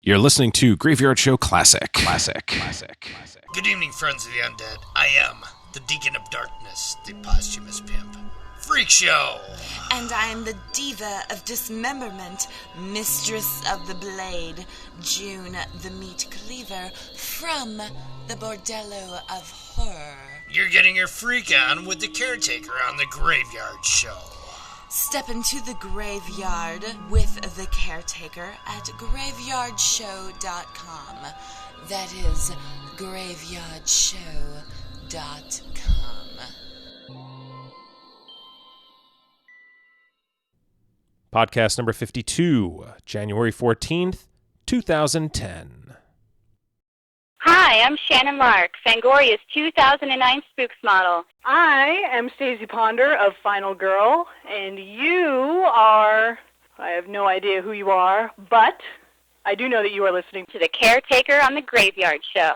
You're listening to Graveyard Show Classic. Good evening, friends of the undead. I am the Deacon of Darkness, the posthumous pimp. Freak Show! And I am the Diva of Dismemberment, Mistress of the Blade, June the Meat Cleaver, from the Bordello of Horror. You're getting your freak on with the Caretaker on the Graveyard Show. Step into the graveyard with the Caretaker at graveyardshow.com. That is graveyardshow.com. Podcast number 52, January 14th, 2010. Hi, I'm Shannon Lark, Fangoria's 2009 Spooks model. I am Stacie Ponder of Final Girl, and you are... I have no idea who you are, but I do know that you are listening To the Caretaker on the Graveyard Show.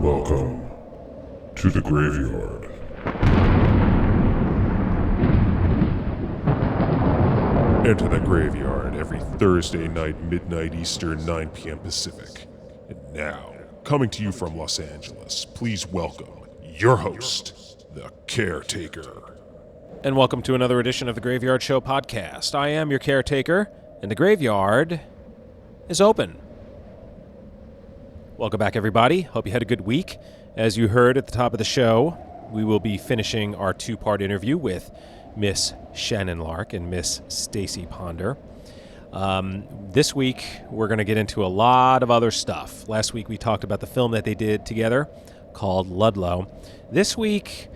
Welcome to the Graveyard. Enter the Graveyard every Thursday night, midnight Eastern, 9 p.m. Pacific. And now, coming to you from Los Angeles, please welcome your host, the Caretaker. And welcome to another edition of the Graveyard Show podcast. I am your Caretaker, and the Graveyard is open. Welcome back, everybody. Hope you had a good week. As you heard at the top of the show, we will be finishing our two-part interview with Miss Shannon Lark and Miss Stacie Ponder. This week, we're going to get into a lot of other stuff. Last week, we talked about the film that they did together called Ludlow. This week,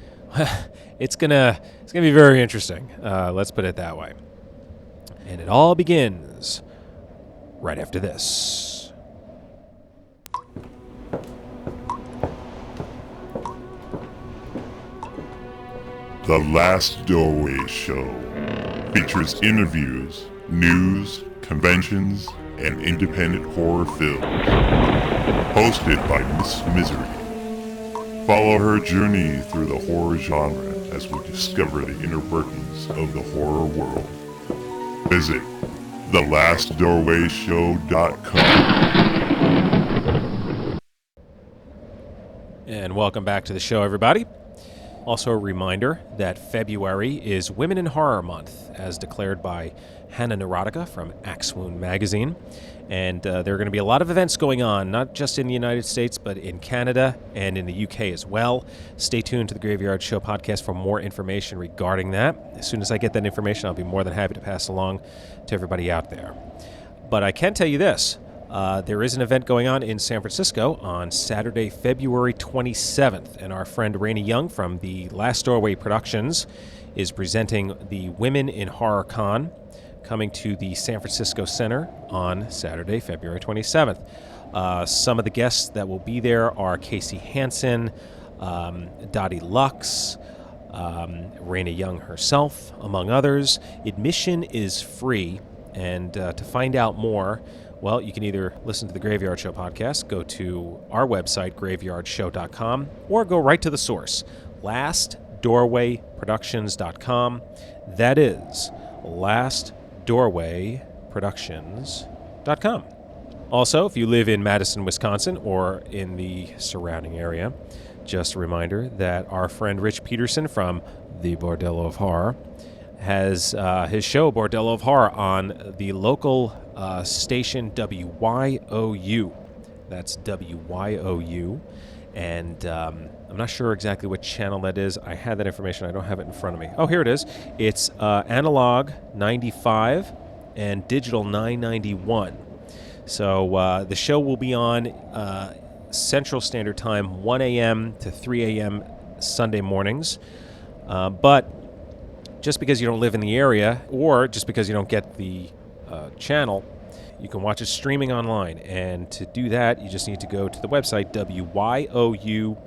it's gonna be very interesting. Let's put it that way. And it all begins right after this. The Last Doorway Show features interviews, news, conventions, and independent horror films. Hosted by Miss Misery. Follow her journey through the horror genre as we discover the inner workings of the horror world. Visit thelastdoorwayshow.com. And welcome back to the show, everybody. Also a reminder that February is Women in Horror Month, as declared by Hannah Neurotica from Axe Wound magazine. And there are going to be a lot of events going on, not just in the United States, but in Canada and in the UK as well. Stay tuned to the Graveyard Show podcast for more information regarding that. As soon as I get that information, I'll be more than happy to pass along to everybody out there. But I can tell you this. There is an event going on in San Francisco on Saturday, February 27th, and our friend Rainey Young from the Last Doorway Productions is presenting the Women in Horror Con, coming to the San Francisco Center on Saturday, February 27th. Some of the guests that will be there are Casey Hansen, Dottie Lux, Rainey Young herself, among others. Admission is free, and to find out more, well, you can either listen to the Graveyard Show podcast, go to our website, graveyardshow.com, or go right to the source, lastdoorwayproductions.com. That is lastdoorwayproductions.com. Also, if you live in Madison, Wisconsin, or in the surrounding area, just a reminder that our friend Rich Peterson from the Bordello of Horror has his show, Bordello of Horror, on the local station WYOU. That's WYOU. And I'm not sure exactly what channel that is. I had that information. I don't have it in front of me. Oh, here it is. It's analog 95 and digital 991. So the show will be on Central Standard Time, 1 a.m. to 3 a.m. Sunday mornings. But just because you don't live in the area, or just because you don't get the channel, you can watch it streaming online. And to do that, you just need to go to the website, wyou.org.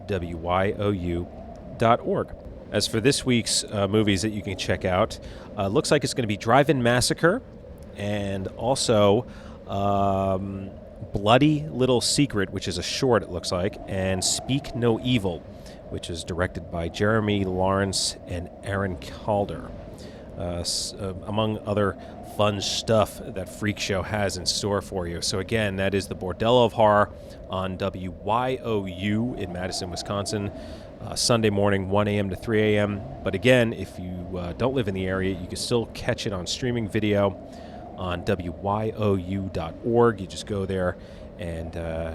wyou.org. As for this week's movies that you can check out, looks like it's going to be Drive-In Massacre and also Bloody Little Secret, which is a short, it looks like, and Speak No Evil, which is directed by Jeremy Lawrence and Aaron Calder, among other fun stuff that Freak Show has in store for you. So again, that is the Bordello of Horror on WYOU in Madison, Wisconsin, Sunday morning, 1 a.m. to 3 a.m. But again, if you don't live in the area, you can still catch it on streaming video on WYOU.org. You just go there and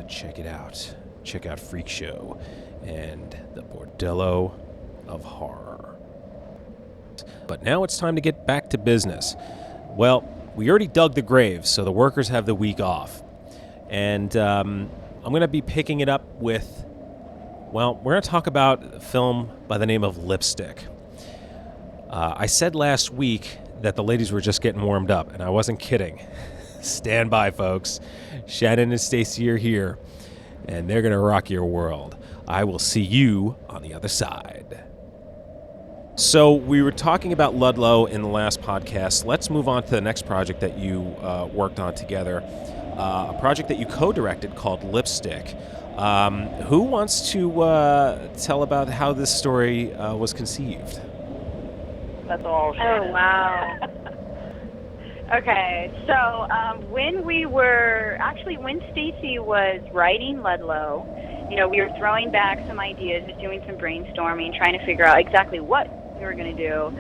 check it out. Check out Freak Show and the Bordello of Horror. But now it's time to get back to business. Well, we already dug the graves, so the workers have the week off. And I'm going to be picking it up with, well, we're going to talk about a film by the name of Lipstick. I said last week that the ladies were just getting warmed up, and I wasn't kidding. Stand by, folks. Shannon and Stacie are here, and they're going to rock your world. I will see you on the other side. So we were talking about Ludlow in the last podcast. Let's move on to the next project that you worked on together, a project that you co-directed called Lipstick. Who wants to tell about how this story was conceived? That's all. Oh, wow. Okay, so when Stacie was writing Ludlow, we were throwing back some ideas, just doing some brainstorming, trying to figure out exactly what we were going to do.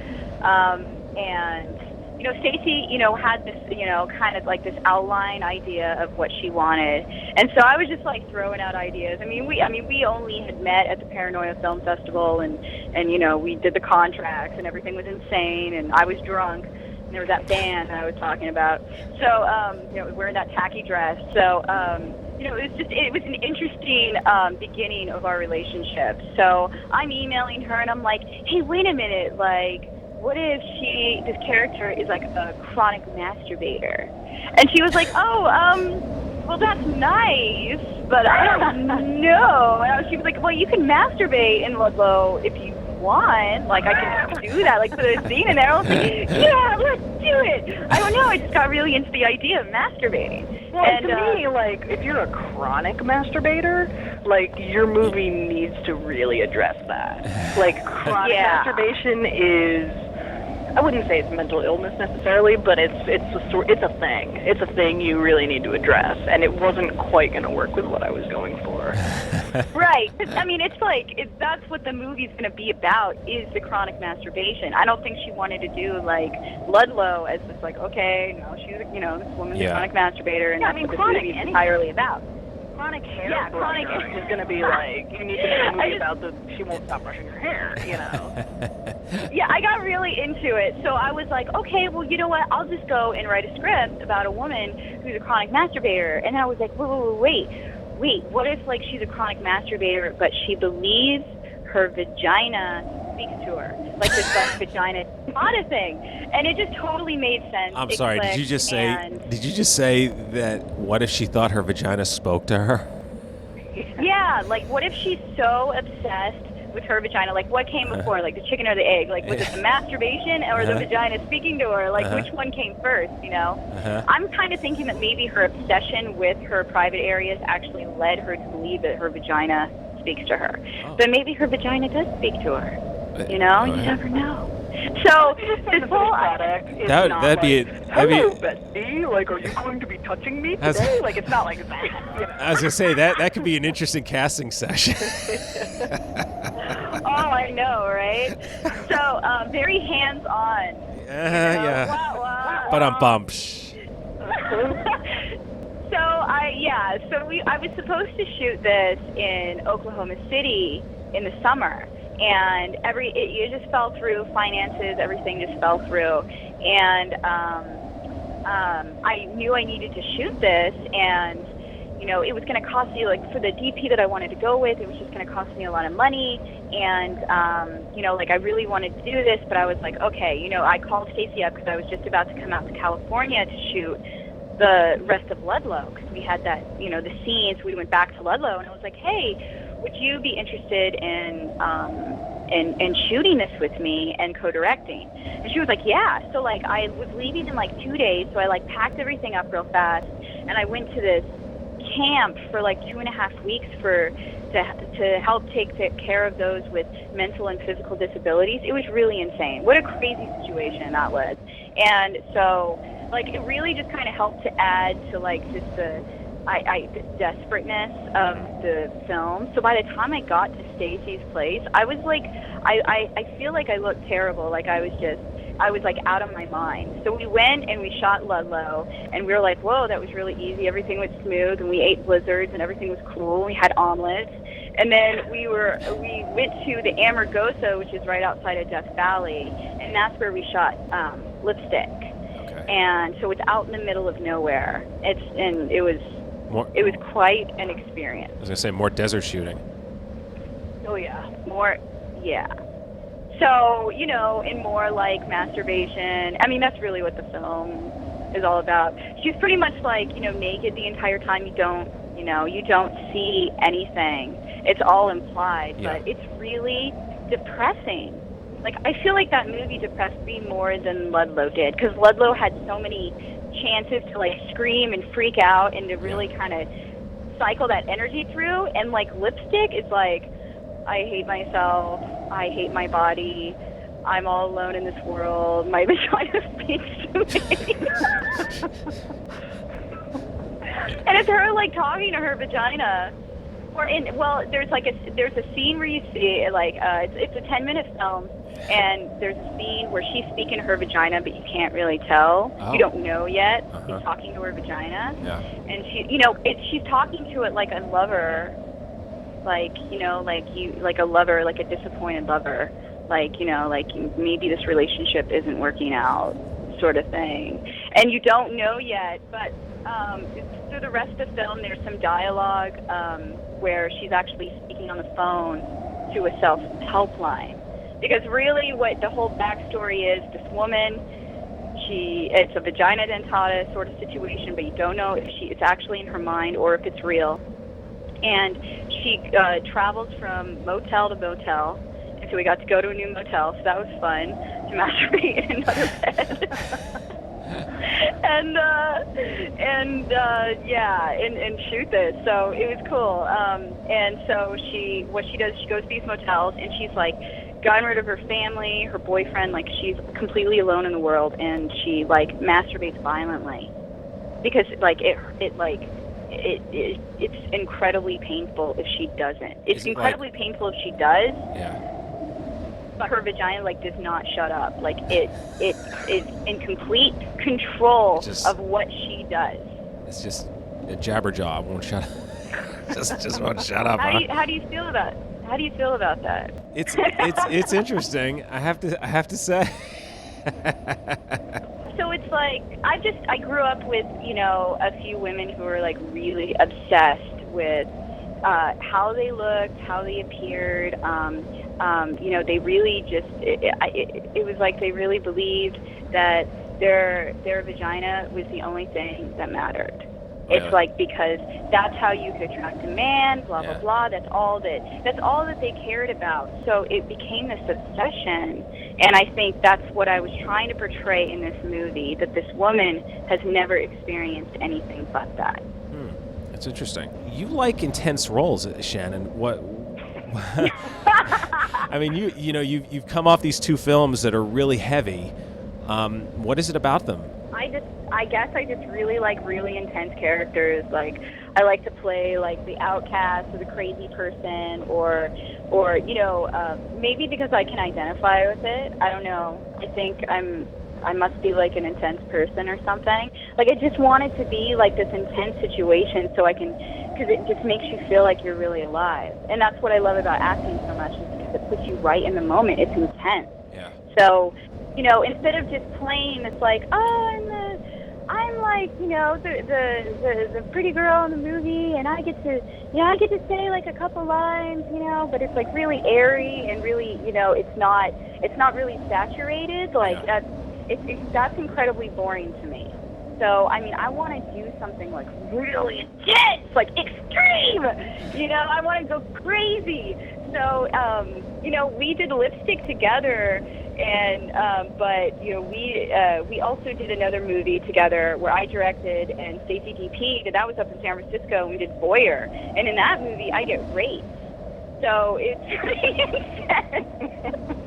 And Stacie, had this, kind of like this outline idea of what she wanted. And so I was just like throwing out ideas. We only had met at the Paranoia Film Festival and we did the contracts and everything was insane and I was drunk. And there was that band I was talking about. So, wearing that tacky dress. So, it was an interesting beginning of our relationship. So I'm emailing her and I'm like, hey, wait a minute, like, what if this character is like a chronic masturbator? And she was like, well, that's nice, but I don't know. And she was like, well, you can masturbate in Ludlow if you want. Like, I can do that, like, put a scene in there. I was like, yeah, let's do it. I don't know, I just got really into the idea of masturbating. Well, and to me, like, if you're a chronic masturbator, like, your movie needs to really address that. Like, chronic masturbation is, I wouldn't say it's mental illness necessarily, but it's a thing. It's a thing you really need to address, and it wasn't quite going to work with what I was going for. Right. It's like, that's what the movie's going to be about, is the chronic masturbation. I don't think she wanted to do, like, Ludlow as just like, okay, no, she's, this woman's a chronic masturbator, and that's what the movie's entirely about. Chronic hair is going to be like, you need to make a movie about she won't stop brushing her hair, Yeah, I got really into it. So I was like, okay, well, you know what? I'll just go and write a script about a woman who's a chronic masturbator. And I was like, wait, what if, like, she's a chronic masturbator, but she believes her vagina speaks to her? Like, this vagina kind of thing. And it just totally made sense. I'm sorry, did you just say that what if she thought her vagina spoke to her? Yeah, like, what if she's so obsessed with her vagina? Like, what came before, like the chicken or the egg? Like, was it the masturbation or the vagina speaking to her? Like, which one came first, I'm kind of thinking that maybe her obsession with her private areas actually led her to believe that her vagina speaks to her. Oh. But maybe her vagina does speak to her. You never know. So this whole product is that'd be hello, Bestie. Like, are you going to be touching me today? Like, it's not like that. I was gonna say that could be an interesting casting session. Oh, I know, right? So very hands-on. Yeah. Wow. But I'm bummed. I was supposed to shoot this in Oklahoma City in the summer, and it just fell through. Finances, everything just fell through, and I knew I needed to shoot this, and it was going to cost me, like, for the DP that I wanted to go with, it was just going to cost me a lot of money, and I really wanted to do this, but I was like, okay, I called Stacie up because I was just about to come out to California to shoot the rest of Ludlow, because we had that, the scenes. We went back to Ludlow, and I was like, hey, would you be interested in and shooting this with me and co-directing? And she was like, yeah. So like I was leaving in like 2 days, so I like packed everything up real fast, and I went to this camp for like 2.5 weeks to help take care of those with mental and physical disabilities. It was really insane. What a crazy situation that was. And so like it really just kind of helped to add to like just the desperateness of the film. So by the time I got to Stacie's place, I was like, I feel like I looked terrible. Like I was like out of my mind. So we went and we shot Ludlow, and we were like, whoa, that was really easy. Everything went smooth, and we ate blizzards, and everything was cool. We had omelets. And then we went to the Amargosa, which is right outside of Death Valley, and that's where we shot Lipstick. Okay. And so it's out in the middle of nowhere. It was quite an experience. I was gonna say more desert shooting. Oh yeah, yeah. So, you know, and more like masturbation. I mean, that's really what the film is all about. She's pretty much like, you know, naked the entire time. You don't see anything. It's all implied, Yeah. but it's really depressing. Like, I feel like that movie depressed me more than Ludlow did, because Ludlow had so many chances to, like, scream and freak out and to really kind of cycle that energy through. And, like, Lipstick is like, I hate myself. I hate my body. I'm all alone in this world. My vagina speaks to me. And it's her like talking to her vagina. There's a scene where you see like it's a 10-minute film, and there's a scene where she's speaking to her vagina, but you can't really tell. Oh. You don't know yet. She's talking to her vagina. Yeah. And she's talking to it like a lover. Like, you know, like a lover, like a disappointed lover, like, you know, like maybe this relationship isn't working out, sort of thing. And you don't know yet, but through the rest of the film, there's some dialogue where she's actually speaking on the phone to a self-help line. Because really what the whole backstory is, this woman, it's a vagina dentata sort of situation, but you don't know if it's actually in her mind or if it's real. And she travels from motel to motel, and so we got to go to a new motel, so that was fun, to masturbate in another bed. and shoot this, so it was cool. And so what she does, she goes to these motels, and she's like gotten rid of her family, her boyfriend, like she's completely alone in the world, and she like masturbates violently, because like it's incredibly painful if she doesn't. It's incredibly painful if she does. Yeah. But her vagina like does not shut up. Like it is in complete control of what she does. It's just a jabberjaw. Won't shut up. just won't shut up. How do you feel about that? It's interesting. I have to say. So it's like I grew up with, you know, a few women who were like really obsessed with how they looked, how they appeared. You know, they really just it was like they really believed that their vagina was the only thing that mattered. It's like, because that's how you could attract a man, blah blah blah. That's all that they cared about. So it became this obsession, and I think that's what I was trying to portray in this movie, that this woman has never experienced anything but that. That's interesting. You like intense roles, Shannon. What? I mean, you've come off these two films that are really heavy. What is it about them? I guess I just really like really intense characters. Like, I like to play like the outcast or the crazy person, or you know, maybe because I can identify with it. I don't know. I think I must be like an intense person or something. Like, I just want it to be like this intense situation, so I can, because it just makes you feel like you're really alive. And that's what I love about acting so much, is because it puts you right in the moment. It's intense. Yeah. So, you know, instead of just playing, it's like, oh, I'm like, you know, the pretty girl in the movie, and I get to say like a couple lines, you know, but it's like really airy and really, you know, it's not really saturated. Like, that's incredibly boring to me. So, I mean, I want to do something like really intense, like extreme. You know, I want to go crazy. So, we did lipstick together, and but we also did another movie together where I directed and Stacie DP'd, and that was up in San Francisco. And we did Voyeur, and in that movie I get raped. So it's pretty intense.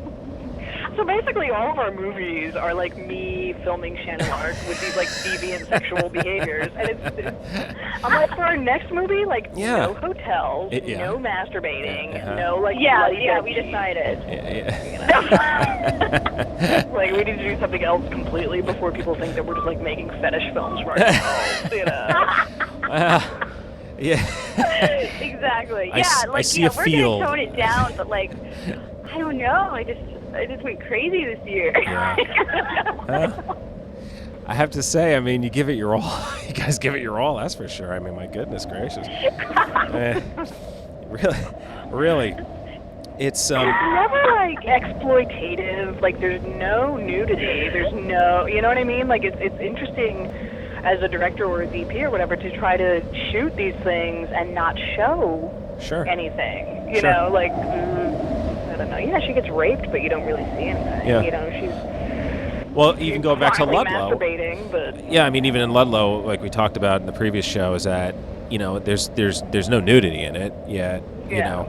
So basically, all of our movies are like me filming Shannon Lark with these like deviant sexual behaviors, and I'm like, for our next movie, like no hotels, no masturbating, no like we decided. Like we need to do something else completely before people think that we're just like making fetish films for ourselves, Yeah. Exactly. I see a we're field. gonna tone it down, but like, I don't know. I just went crazy this year. I have to say, I mean, you give it your all. You guys give it your all, that's for sure. I mean, my goodness gracious. Really. It's never like exploitative. Like there's no nudity. There's no, you know what I mean? Like it's interesting as a director or a DP or whatever to try to shoot these things and not show anything. You know, like I don't know. Yeah, she gets raped, but you don't really see anything. Yeah. You know, she's even going back to Ludlow. Masturbating, but yeah, I mean, even in Ludlow, like we talked about in the previous show, is that there's no nudity in it yet. You know,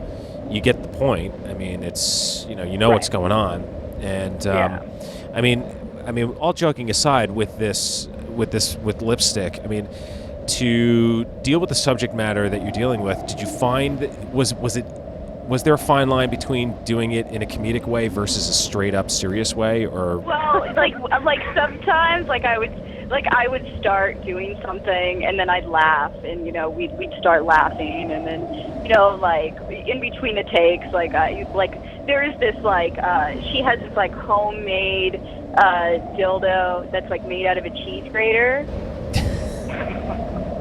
you get the point. I mean, it's what's going on, and I mean, all joking aside, with lipstick, I mean, to deal with the subject matter that you're dealing with, did you find that was there a fine line between doing it in a comedic way versus a straight up serious way, or? Well, like sometimes, I would start doing something and then I'd laugh, and we'd start laughing, and then like in between the takes, there is this she has this homemade dildo that's made out of a cheese grater.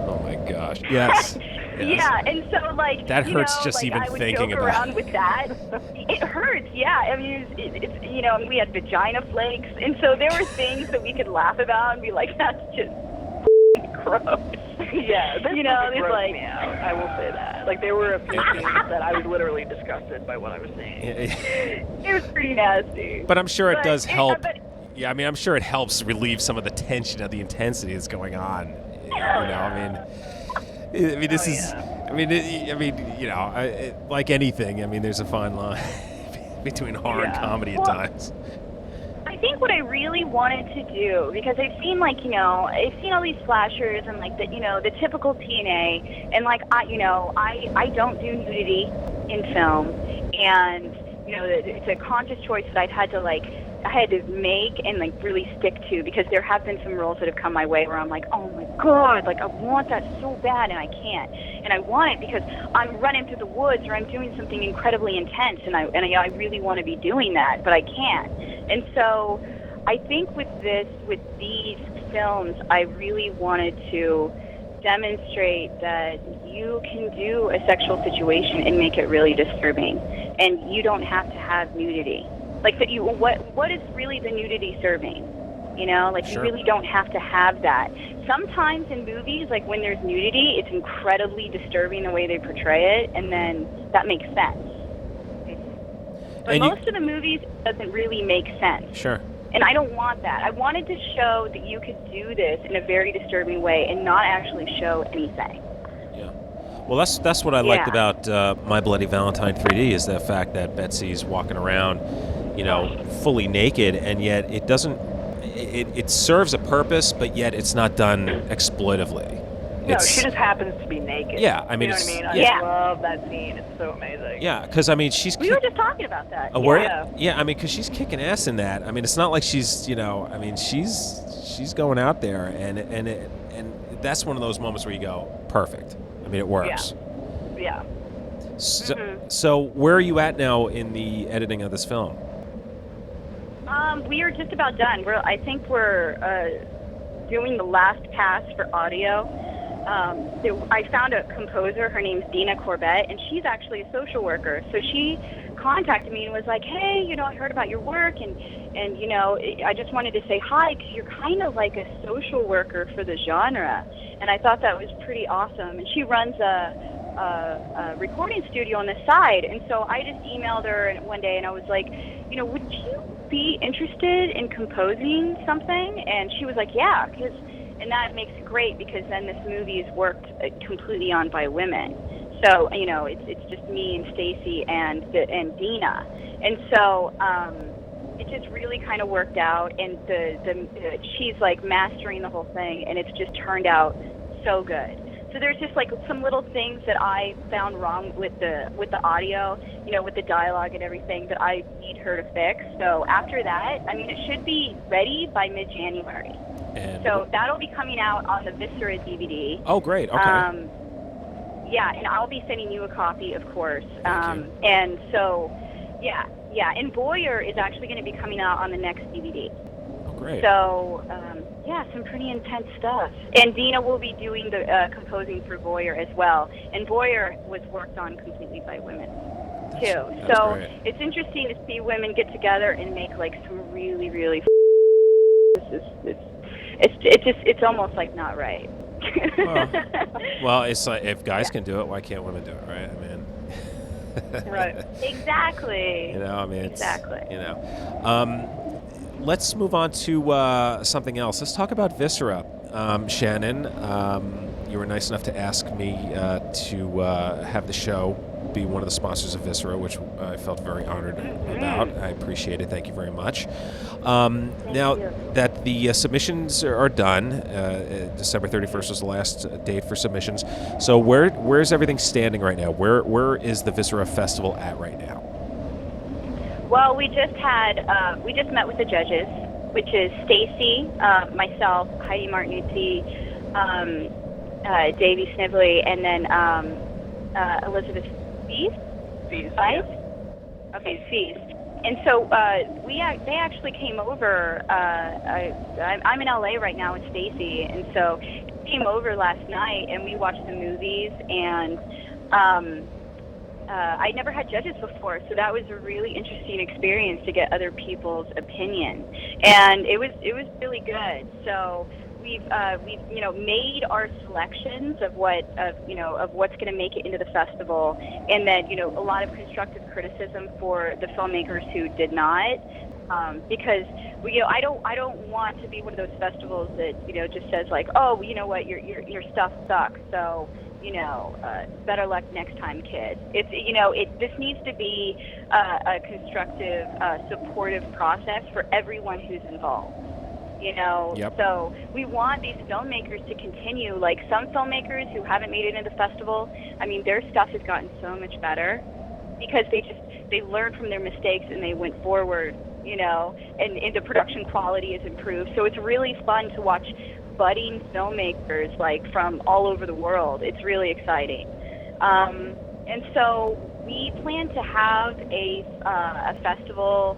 Oh my gosh! Yes. Yeah, and so that hurts just even thinking about. I would joke around with that. It hurts, yeah. I mean, it's we had vagina flakes, and so there were things that we could laugh about and be like, "That's just gross." Yeah, that's there's me out. I will say that. There were a few scenes that I was literally disgusted by what I was seeing. It was pretty nasty. But I'm sure it does help. Yeah, I mean, I'm sure it helps relieve some of the tension of the intensity that's going on. This is. I mean, like anything. I mean, there's a fine line between horror and comedy at times. I think what I really wanted to do, because I've seen I've seen all these slashers and the typical TNA, and I don't do nudity in film, and it's a conscious choice that I had to make and really stick to, because there have been some roles that have come my way where I'm like, oh my god, I want that so bad and I can't, and I want it because I'm running through the woods or I'm doing something incredibly intense, and I really want to be doing that, but I can't. And so I think with these films, I really wanted to demonstrate that you can do a sexual situation and make it really disturbing, and you don't have to have nudity. What is really the nudity serving? You really don't have to have that. Sometimes in movies, when there's nudity, it's incredibly disturbing the way they portray it, and then that makes sense. But most of the movies, it doesn't really make sense. Sure. And I don't want that. I wanted to show that you could do this in a very disturbing way and not actually show anything. Yeah. Well, that's what I liked about My Bloody Valentine 3D, is the fact that Betsy's walking around, fully naked, and yet it doesn't. It serves a purpose, but yet it's not done exploitively. No, she just happens to be naked. Yeah, I mean, you know what I mean? I love that scene. It's so amazing. Yeah, because I mean, we were just talking about that. Yeah, I mean, because she's kicking ass in that. I mean, it's not like she's, I mean, she's going out there, and that's one of those moments where you go, perfect. I mean, it works. Yeah. So where are you at now in the editing of this film? We are just about done. I think we're doing the last pass for audio. I found a composer. Her name's Dina Corbett, and she's actually a social worker. So she contacted me and was like, hey, I heard about your work, and I just wanted to say hi, because you're kind of like a social worker for the genre. And I thought that was pretty awesome. And she runs a a recording studio on the side. And so I just emailed her one day, and I was like, would you be interested in composing something? And she was like, yeah, and that makes it great, because then this movie is worked completely on by women. So, it's just me and Stacie and Dina. And so it just really kind of worked out, and she's like mastering the whole thing, and it's just turned out so good. So there's just like some little things that I found wrong with the audio, with the dialogue and everything, that I need her to fix. So after that, it should be ready by mid-January. So that'll be coming out on the Viscera DVD. Oh, great. Okay. Yeah, and I'll be sending you a copy, of course. Thank you. And so, yeah. And Voyeur is actually going to be coming out on the next DVD. Oh, great. So, some pretty intense stuff. And Dina will be doing the composing for Voyeur as well. And Voyeur was worked on completely by women, too. That's great. It's interesting to see women get together and make like some really, really. It's almost like not right. Well, it's like, if guys can do it, why can't women do it, right? Right. Exactly. Exactly. Let's move on to something else. Let's talk about Viscera. Shannon, you were nice enough to ask me to have the show be one of the sponsors of Viscera, which I felt very honored about. I appreciate it. Thank you very much. Now that the submissions are done, December 31st was the last date for submissions. So where's everything standing right now? Where is the Viscera Festival at right now? Well, we just met with the judges, which is Stacie, myself, Heidi Martinuzzi, Davey Snively, and then Elizabeth Feast. Right? Okay, Feast. And so they actually came over. I'm in LA right now with Stacie, and so they came over last night, and we watched the movies. And I never had judges before, so that was a really interesting experience to get other people's opinion, and it was really good. So we've made our selections of what's going to make it into the festival, and then a lot of constructive criticism for the filmmakers who did not, because I don't want to be one of those festivals that just says like, oh, you know what, your stuff sucks, so better luck next time, kids. This needs to be a constructive, supportive process for everyone who's involved. Yep. So we want these filmmakers to continue. Like some filmmakers who haven't made it into the festival, their stuff has gotten so much better because they learned from their mistakes and they went forward. And the production quality is improved. So it's really fun to watch budding filmmakers like from all over the world. It's really exciting. And so we plan to have a festival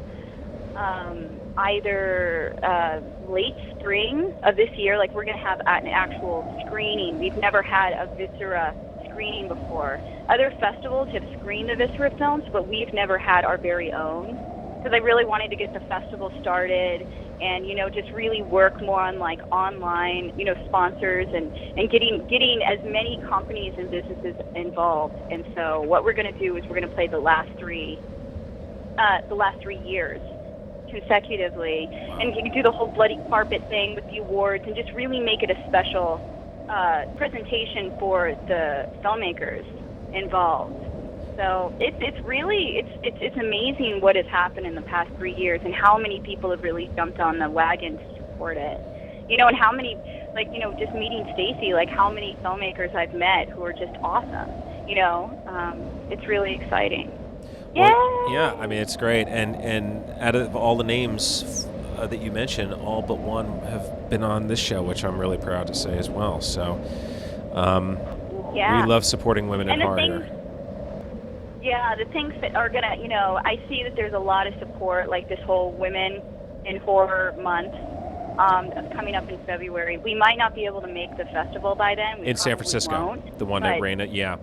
either late spring of this year, like we're going to have an actual screening. We've never had a Viscera screening before. Other festivals have screened the Viscera films, but we've never had our very own, because I really wanted to get the festival started and just really work more on like online sponsors and getting as many companies and businesses involved. And so what we're going to do is we're going to play the last 3 years consecutively, and you can do the whole bloody carpet thing with the awards and just really make it a special presentation for the filmmakers involved. So it's amazing what has happened in the past 3 years and how many people have really jumped on the wagon to support it. And how many, just meeting Stacie, like how many filmmakers I've met who are just awesome. It's really exciting. Well, yeah, it's great. And out of all the names that you mentioned, all but one have been on this show, which I'm really proud to say as well. So we love supporting women in horror. Yeah, the things that are going to, I see that there's a lot of support, like this whole Women in Horror Month coming up in February. We might not be able to make the festival by then. In San Francisco, won't, the one that Raina, yeah.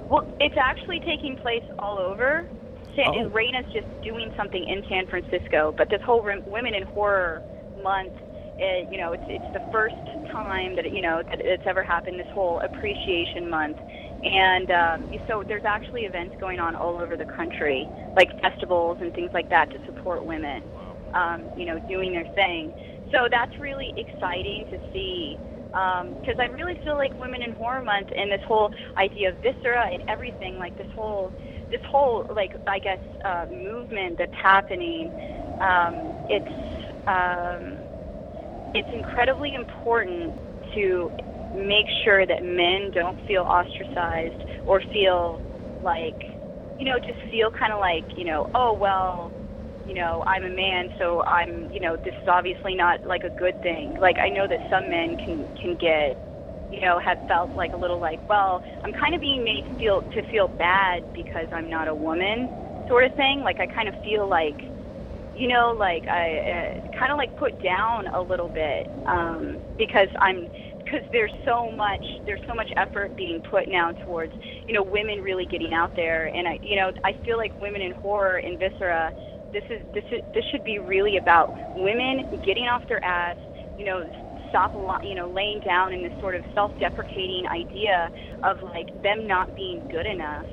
Well, it's actually taking place all over. Raina's just doing something in San Francisco, but this whole Women in Horror Month, it's the first time that that it's ever happened. This whole appreciation month, And so there's actually events going on all over the country, like festivals and things like that, to support women, doing their thing. So that's really exciting to see, because I really feel like Women in Horror Month and this whole idea of Viscera and everything, like this whole like, I guess, movement that's happening, it's incredibly important to make sure that men don't feel ostracized or feel like, just feel kind of like, oh, well, I'm a man, so I'm, this is obviously not like a good thing. Like, I know that some men can get, have felt like a little like, well, I'm kind of being made to feel bad because I'm not a woman, sort of thing. Like, I kind of feel like, like I kind of like put down a little bit, because there's so much effort being put now towards, women really getting out there. And I feel like Women in Horror in Viscera, this should be really about women getting off their ass, stop, laying down in this sort of self-deprecating idea of like them not being good enough,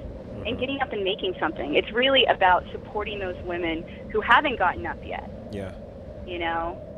and getting up and making something. It's really about supporting those women who haven't gotten up yet. Yeah.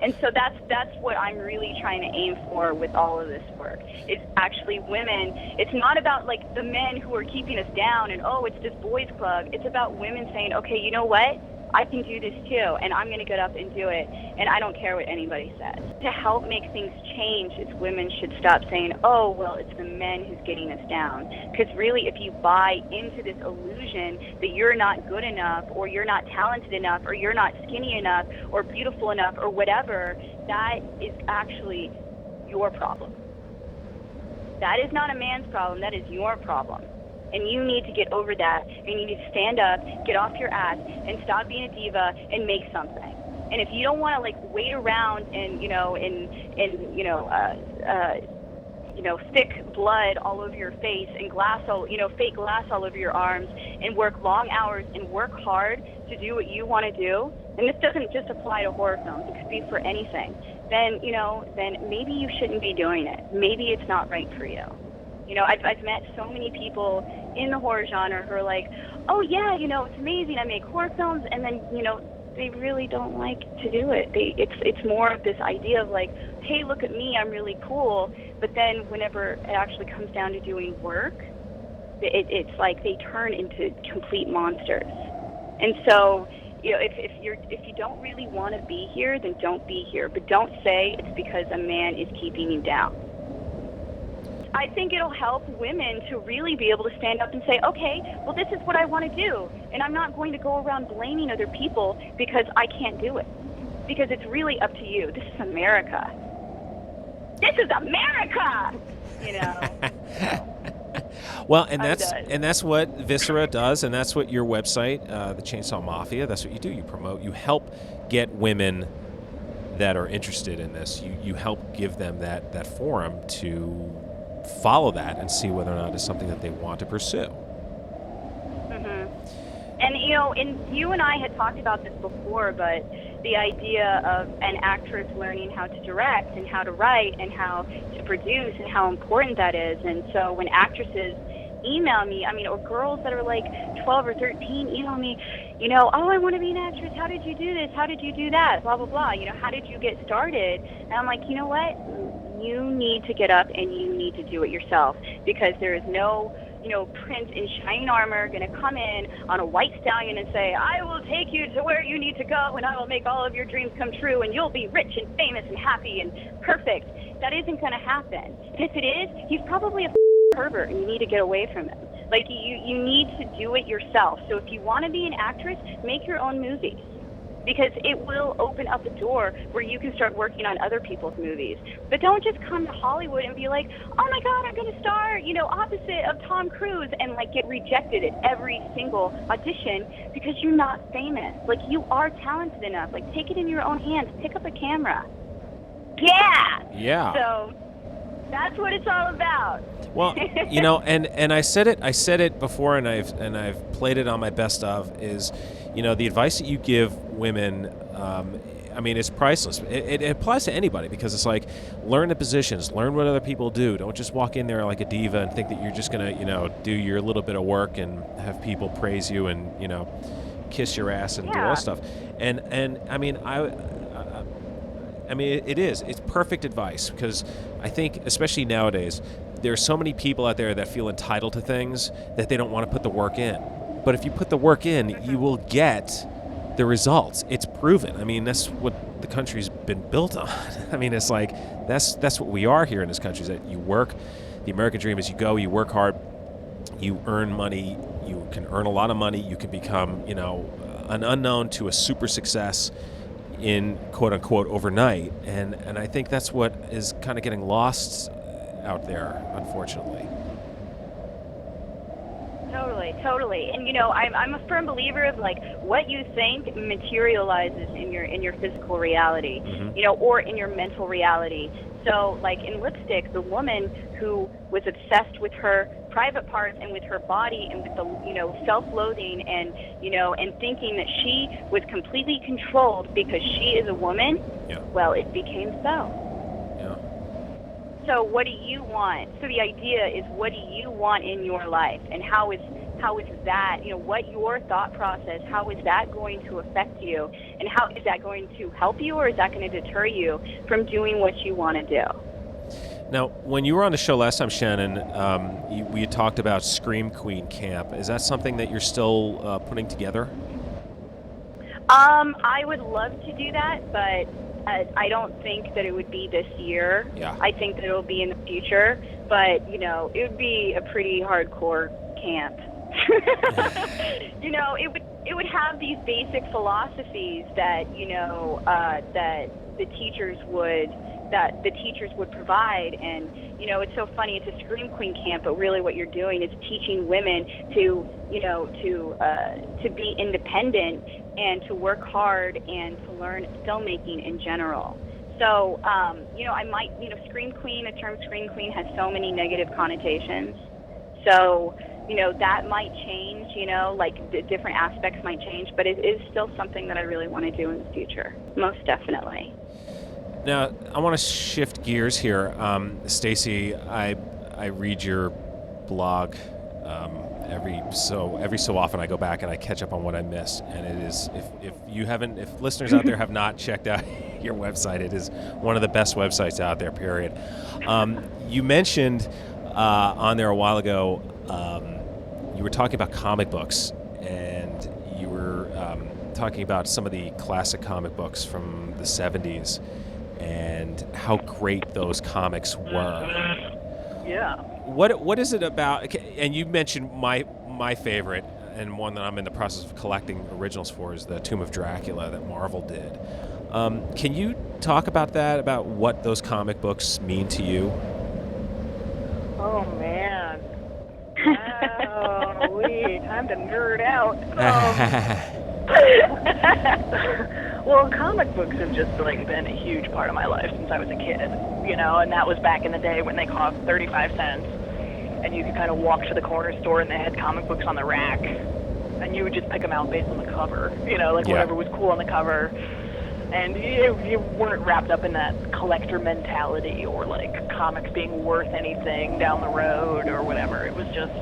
And so that's what I'm really trying to aim for with all of this work. It's actually women. It's not about like the men who are keeping us down and, oh, it's this boys club. It's about women saying, okay, you know what? I can do this too, and I'm going to get up and do it, and I don't care what anybody says. To help make things change, it's women should stop saying, oh, well, it's the men who's getting us down. Because really, if you buy into this illusion that you're not good enough, or you're not talented enough, or you're not skinny enough, or beautiful enough, or whatever, that is actually your problem. That is not a man's problem. That is your problem. And you need to get over that, and you need to stand up, get off your ass, and stop being a diva and make something. And if you don't want to like wait around and thick blood all over your face and fake glass all over your arms, and work long hours and work hard to do what you want to do, and this doesn't just apply to horror films, it could be for anything, then maybe you shouldn't be doing it. Maybe it's not right for you. I've met so many people in the horror genre who are like, oh yeah, it's amazing, I make horror films, and then, they really don't like to do it. It's more of this idea of like, hey, look at me, I'm really cool, but then whenever it actually comes down to doing work, it's like they turn into complete monsters. And so, if you don't really want to be here, then don't be here, but don't say it's because a man is keeping you down. I think it'll help women to really be able to stand up and say, okay, well, this is what I want to do, and I'm not going to go around blaming other people because I can't do it, because it's really up to you. This is America. This is America! Well, and that's what Viscera does, and that's what your website, the Chainsaw Mafia, that's what you do. You promote, you help get women that are interested in this. You help give them that forum to follow that and see whether or not it's something that they want to pursue. And and you and I had talked about this before, but the idea of an actress learning how to direct and how to write and how to produce and how important that is. And so when actresses email me, or girls that are like 12 or 13 email me, oh, I want to be an actress, how did you do this, how did you do that, blah blah blah, how did you get started? And I'm like, you know what, you need to get up and you need to do it yourself, because there is no prince in shining armor going to come in on a white stallion and say, I will take you to where you need to go, and I will make all of your dreams come true, and you'll be rich and famous and happy and perfect. That isn't going to happen. And if it is, he's probably a pervert, and you need to get away from him. Like, you need to do it yourself. So if you want to be an actress, make your own movies, because it will open up a door where you can start working on other people's movies. But don't just come to Hollywood and be like, oh my God, I'm going to star, opposite of Tom Cruise, and like get rejected at every single audition because you're not famous. Like, you are talented enough. Like, take it in your own hands. Pick up a camera. Yeah. So that's what it's all about. Well, and I said it before, and I've played it on my best of, is, the advice that you give women I mean, it's priceless. It applies to anybody because it's like, learn the positions, learn what other people do. Don't just walk in there like a diva and think that you're just going to, do your little bit of work and have people praise you and, kiss your ass and do all that stuff. And I mean, it's perfect advice because I think, especially nowadays, there's so many people out there that feel entitled to things that they don't want to put the work in. But if you put the work in, you will get the results. It's proven. I mean, that's what the country's been built on. I mean, it's like, that's what we are here in this country, is that you work. The American dream is you work hard, you earn money, you can earn a lot of money, you can become, an unknown to a super success in quote unquote overnight. And I think that's what is kind of getting lost out there, unfortunately. Totally. And I'm a firm believer of like what you think materializes in your physical reality, or in your mental reality. So like in Lipstick, the woman who was obsessed with her private parts and with her body and with the self-loathing and and thinking that she was completely controlled because she is a woman, well, it became so. So what do you want? So the idea is, what do you want in your life, and how is that, what your thought process, how is that going to affect you, and how is that going to help you, or is that going to deter you from doing what you want to do? Now, when you were on the show last time, Shannon, we had talked about Scream Queen Camp. Is that something that you're still putting together? I would love to do that, but I don't think that it would be this year. Yeah. I think that it'll be in the future, but it would be a pretty hardcore camp. It would have these basic philosophies that that the teachers would provide. And it's so funny, it's a Scream Queen camp, but really what you're doing is teaching women to be independent and to work hard and to learn filmmaking in general. So I might, Scream Queen, the term Scream Queen has so many negative connotations. So that might change, like the different aspects might change, but it is still something that I really want to do in the future, most definitely. Now, I want to shift gears here. Stacie, I read your blog every so often. I go back and I catch up on what I missed, and it is, if listeners out there have not checked out your website, it is one of the best websites out there, period. You mentioned on there a while ago, you were talking about comic books, and you were talking about some of the classic comic books from the 70s and how great those comics were. Yeah. What is it about? And you mentioned my favorite, and one that I'm in the process of collecting originals for, is the Tomb of Dracula that Marvel did. Can you talk about that, about what those comic books mean to you? Oh, man. Time to nerd out. Well, comic books have just been a huge part of my life since I was a kid, and that was back in the day when they cost 35 cents, and you could kind of walk to the corner store and they had comic books on the rack, and you would just pick them out based on the cover, whatever was cool on the cover, and you weren't wrapped up in that collector mentality or comics being worth anything down the road or whatever. It was just,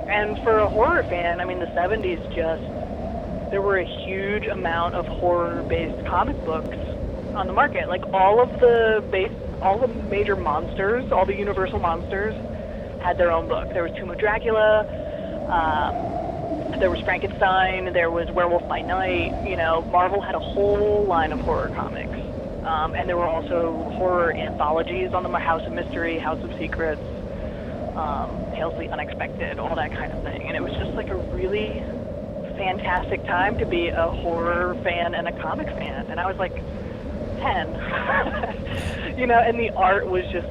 and for a horror fan, the 70s there were a huge amount of horror-based comic books on the market. All the major monsters, all the Universal monsters, had their own book. There was Tomb of Dracula, there was Frankenstein, there was Werewolf by Night. Marvel had a whole line of horror comics. And there were also horror anthologies on them, House of Mystery, House of Secrets, Tales of the Unexpected, all that kind of thing. And it was just a really fantastic time to be a horror fan and a comic fan. And I was 10. And the art was just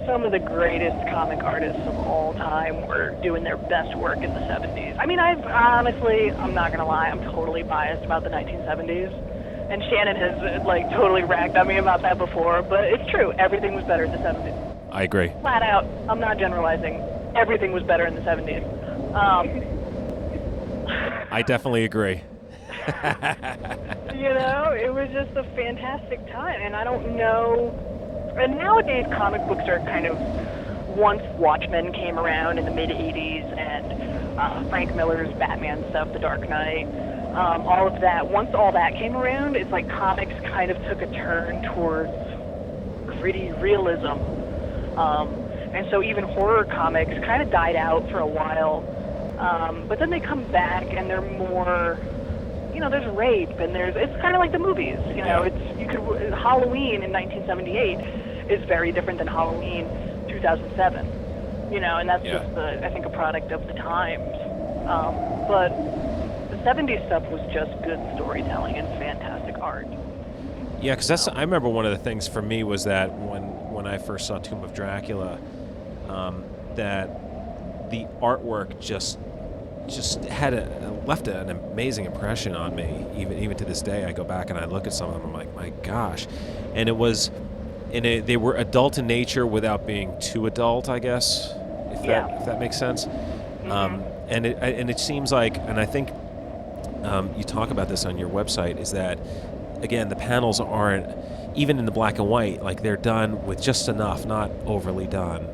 some of the greatest comic artists of all time were doing their best work in the 70s. I'm not gonna lie, I'm totally biased about the 1970s. And Shannon has totally ragged on me about that before, but it's true, everything was better in the 70s. I agree. Flat out, I'm not generalizing. Everything was better in the 70s. I definitely agree. You know, it was just a fantastic time, and I don't know. And nowadays, comic books are kind of, once Watchmen came around in the mid '80s, and Frank Miller's Batman stuff, The Dark Knight, all of that. Once all that came around, it's like comics kind of took a turn towards gritty realism, and so even horror comics kind of died out for a while. But then they come back, and they're more. There's rape, and it's kind of like the movies. Halloween in 1978 is very different than Halloween 2007. And that's just I think a product of the times. But the 70s stuff was just good storytelling and fantastic art. Yeah, because I remember one of the things for me was that when I first saw Tomb of Dracula, that the artwork just had left an amazing impression on me. Even to this day, I go back and I look at some of them. I'm like, my gosh, and they were adult in nature without being too adult, I guess, if that makes sense. Mm-hmm. And it seems like, and I think you talk about this on your website, is that again the panels aren't even in the black and white, like they're done with just enough, not overly done.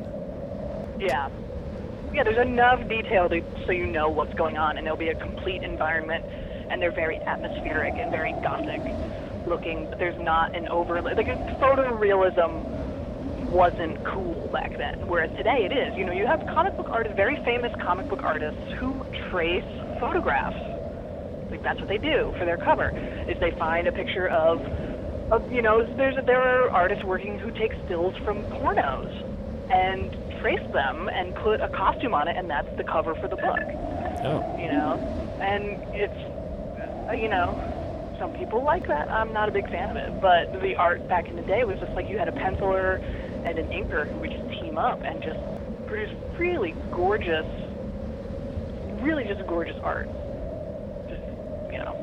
Yeah. Yeah, there's enough detail so you know what's going on, and there'll be a complete environment, and they're very atmospheric and very gothic looking, but there's not an overlay. Like, photorealism wasn't cool back then, whereas today it is. You have comic book artists, very famous comic book artists, who trace photographs. Like, that's what they do for their cover, is they find a picture of there are artists working who take stills from pornos and trace them and put a costume on it, and that's the cover for the book. Oh. And it's, some people like that. I'm not a big fan of it, but the art back in the day was just like you had a penciler and an inker who would just team up and just produce really just gorgeous art.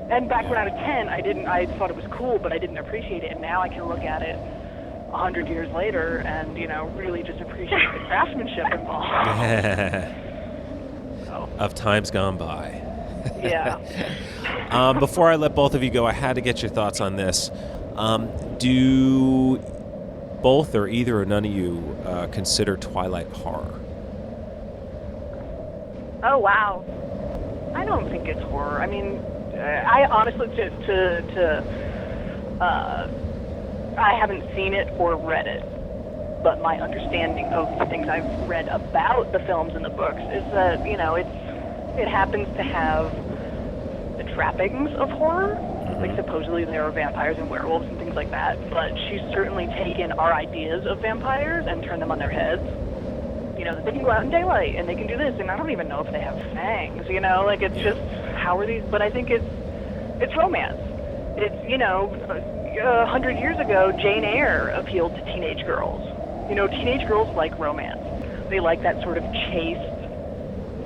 And back when I was 10, I thought it was cool, but I didn't appreciate it, and now I can look at it 100 years later and, really just appreciate the craftsmanship involved. Of times gone by. Yeah. Before I let both of you go, I had to get your thoughts on this. Do both or either or none of you consider Twilight horror? Oh, wow. I don't think it's horror. I mean, I honestly, I haven't seen it or read it, but my understanding of the things I've read about the films and the books is that, it happens to have the trappings of horror. Like, supposedly there are vampires and werewolves and things like that, but she's certainly taken our ideas of vampires and turned them on their heads. They can go out in daylight and they can do this, and I don't even know if they have fangs, it's just, how are these, but I think it's romance. It's, 100 years ago, Jane Eyre appealed to teenage girls. Teenage girls like romance. They like that sort of chaste,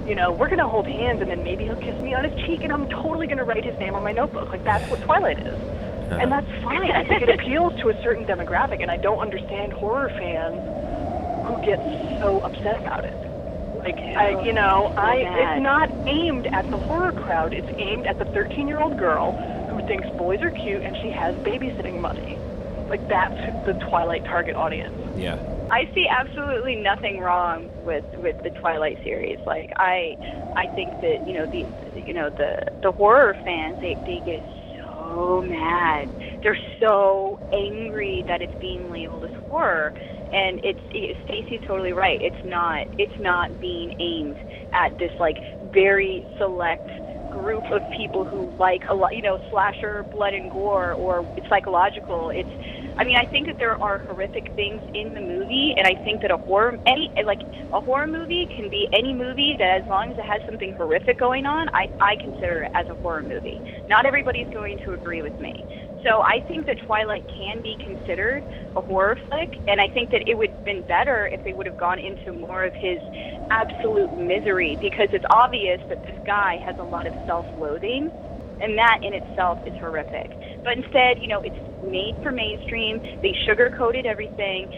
we're going to hold hands and then maybe he'll kiss me on his cheek and I'm totally going to write his name on my notebook. Like, that's what Twilight is. And that's fine. I think it appeals to a certain demographic, and I don't understand horror fans who get so upset about it. Like, it's not aimed at the horror crowd. It's aimed at the 13-year-old girl who thinks boys are cute and she has babysitting money. Like, that's the Twilight target audience. Yeah. I see absolutely nothing wrong with the Twilight series. Like, I think that the horror fans they get so mad. They're so angry that it's being labeled as horror. And Stacie's totally right. It's not being aimed at this like very select group of people who like a lot, slasher, blood and gore, or it's psychological. I think that there are horrific things in the movie, and I think that a horror movie can be any movie that, as long as it has something horrific going on, I consider it as a horror movie. Not everybody's going to agree with me. So I think that Twilight can be considered a horror flick, and I think that it would have been better if they would have gone into more of his absolute misery, because it's obvious that this guy has a lot of self-loathing, and that in itself is horrific. But instead, it's made for mainstream. They sugar-coated everything.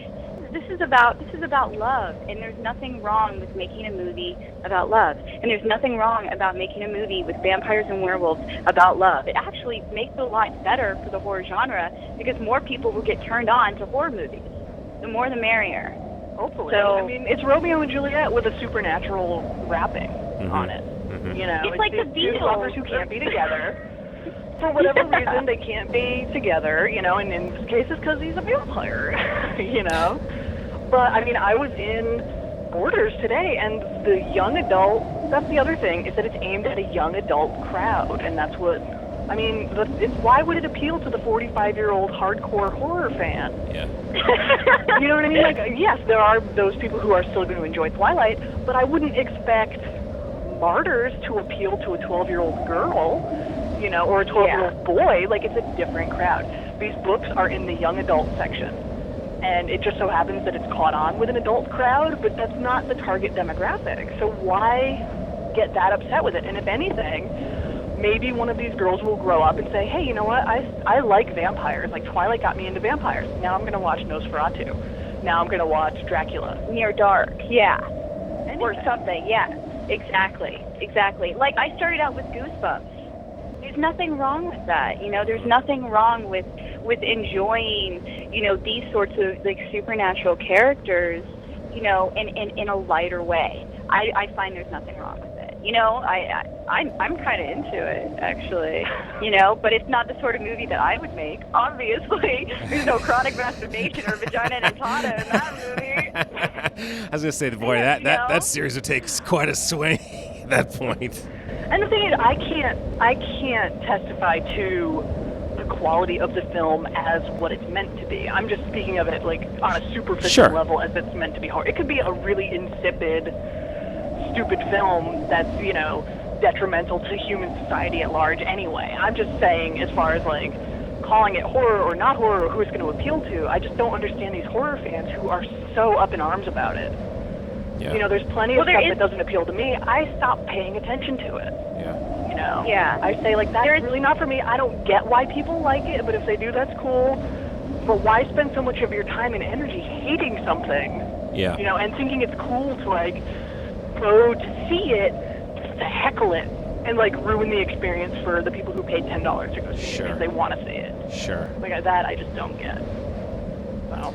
this is about love, and there's nothing wrong with making a movie about love, and there's nothing wrong about making a movie with vampires and werewolves about love. It actually makes it a lot better for the horror genre because more people will get turned on to horror movies. The more, the merrier. Hopefully. So, I mean, it's Romeo and Juliet with a supernatural wrapping on it. You know, it's like the two lovers who can't be together. For whatever reason, they can't be together, you know, and in this case it's because he's a vampire, you know. But, I mean, I was in Borders today, and the young adult, that's the other thing, is that it's aimed at a young adult crowd, and that's what, I mean, why would it appeal to the 45-year-old hardcore horror fan? Yeah. You know what I mean? Like, yes, there are those people who are still going to enjoy Twilight, but I wouldn't expect Martyrs to appeal to a 12-year-old girl, you know, or a 12-year-old boy. Like, it's a different crowd. These books are in the young adult section, and it just so happens that it's caught on with an adult crowd, but that's not the target demographic. So why get that upset with it? And if anything, maybe one of these girls will grow up and say, hey, you know what, I like vampires. Like, Twilight got me into vampires. Now I'm going to watch Nosferatu. Now I'm going to watch Dracula. Near Dark, yeah. Anything. Or something, yeah. Exactly. Like, I started out with Goosebumps. There's nothing wrong with that, you know. There's nothing wrong with enjoying, you know, these sorts of, like, supernatural characters, you know, in a lighter way. I find there's nothing wrong with it. You know, I'm kind of into it, actually, you know, but it's not the sort of movie that I would make, obviously. There's no chronic masturbation or vagina and tata in that movie. I was going to say, boy, that series would take quite a swing at that point. And the thing is, I can't testify to the quality of the film as what it's meant to be. I'm just speaking of it, like, on a superficial level as it's meant to be horror. It could be a really insipid, stupid film that's, you know, detrimental to human society at large anyway. I'm just saying, as far as, like, calling it horror or not horror or who it's going to appeal to, I just don't understand these horror fans who are so up in arms about it. Yeah. You know, there's plenty of stuff that doesn't appeal to me. I stop paying attention to it. Yeah. You know? Yeah. I say, like, that's really not for me. I don't get why people like it, but if they do, that's cool. But why spend so much of your time and energy hating something? Yeah. You know, and thinking it's cool to, like, go to see it, just to heckle it, and, like, ruin the experience for the people who paid $10 to go see it because they want to see it. Sure. Like, that I just don't get. So...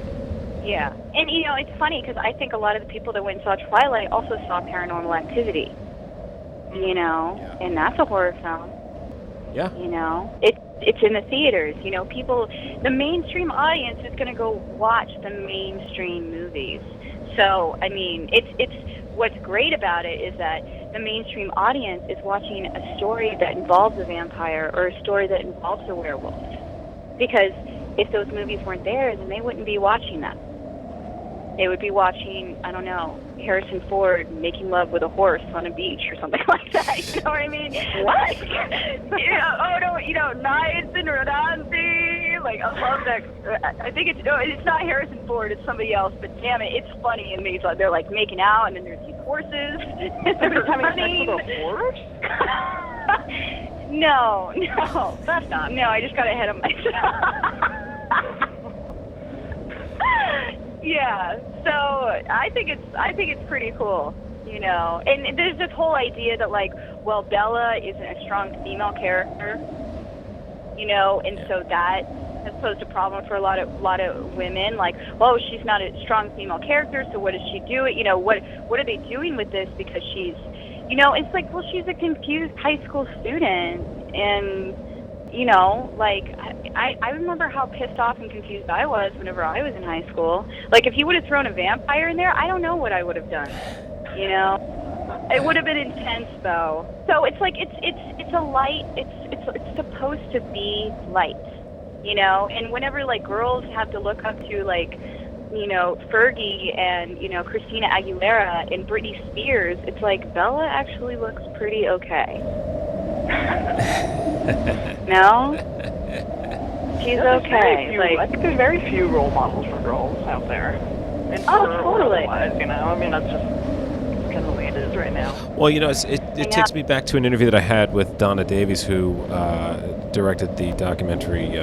Yeah. And, you know, it's funny because I think a lot of the people that went and saw Twilight also saw Paranormal Activity, you know, and that's a horror film. Yeah. You know, it's in the theaters. You know, people, the mainstream audience is going to go watch the mainstream movies. So, I mean, it's what's great about it is that the mainstream audience is watching a story that involves a vampire or a story that involves a werewolf. Because if those movies weren't there, then they wouldn't be watching them. They would be watching, I don't know, Harrison Ford making love with a horse on a beach or something like that. You know what I mean? What? Knights and Rodancy. Like, I love that. I think it's not Harrison Ford, it's somebody else, but damn it, it's funny in these. They're, like, making out, and then there's these horses. They're having sex with a horse? No, that's not. No, I just got ahead of myself. Yeah, so I think it's pretty cool, you know. And there's this whole idea that, like, well, Bella isn't a strong female character, you know, and so that has posed a problem for a lot of women. Like, oh, she's not a strong female character, so what does she do? You know, what are they doing with this? Because she's, you know, it's like, well, she's a confused high school student, and, you know, like, I remember how pissed off and confused I was whenever I was in high school. Like, if you would have thrown a vampire in there, I don't know what I would have done, you know? It would have been intense, though. So it's like, it's a light, it's supposed to be light, you know? And whenever, like, girls have to look up to, like, you know, Fergie and, you know, Christina Aguilera and Britney Spears, it's like, Bella actually looks pretty okay. No? She's okay. I think there's very few role models for girls out there. Totally. You know, I mean, that's just kind of the way it is right now. Well, you know, it takes me back to an interview that I had with Donna Davies, who directed the documentary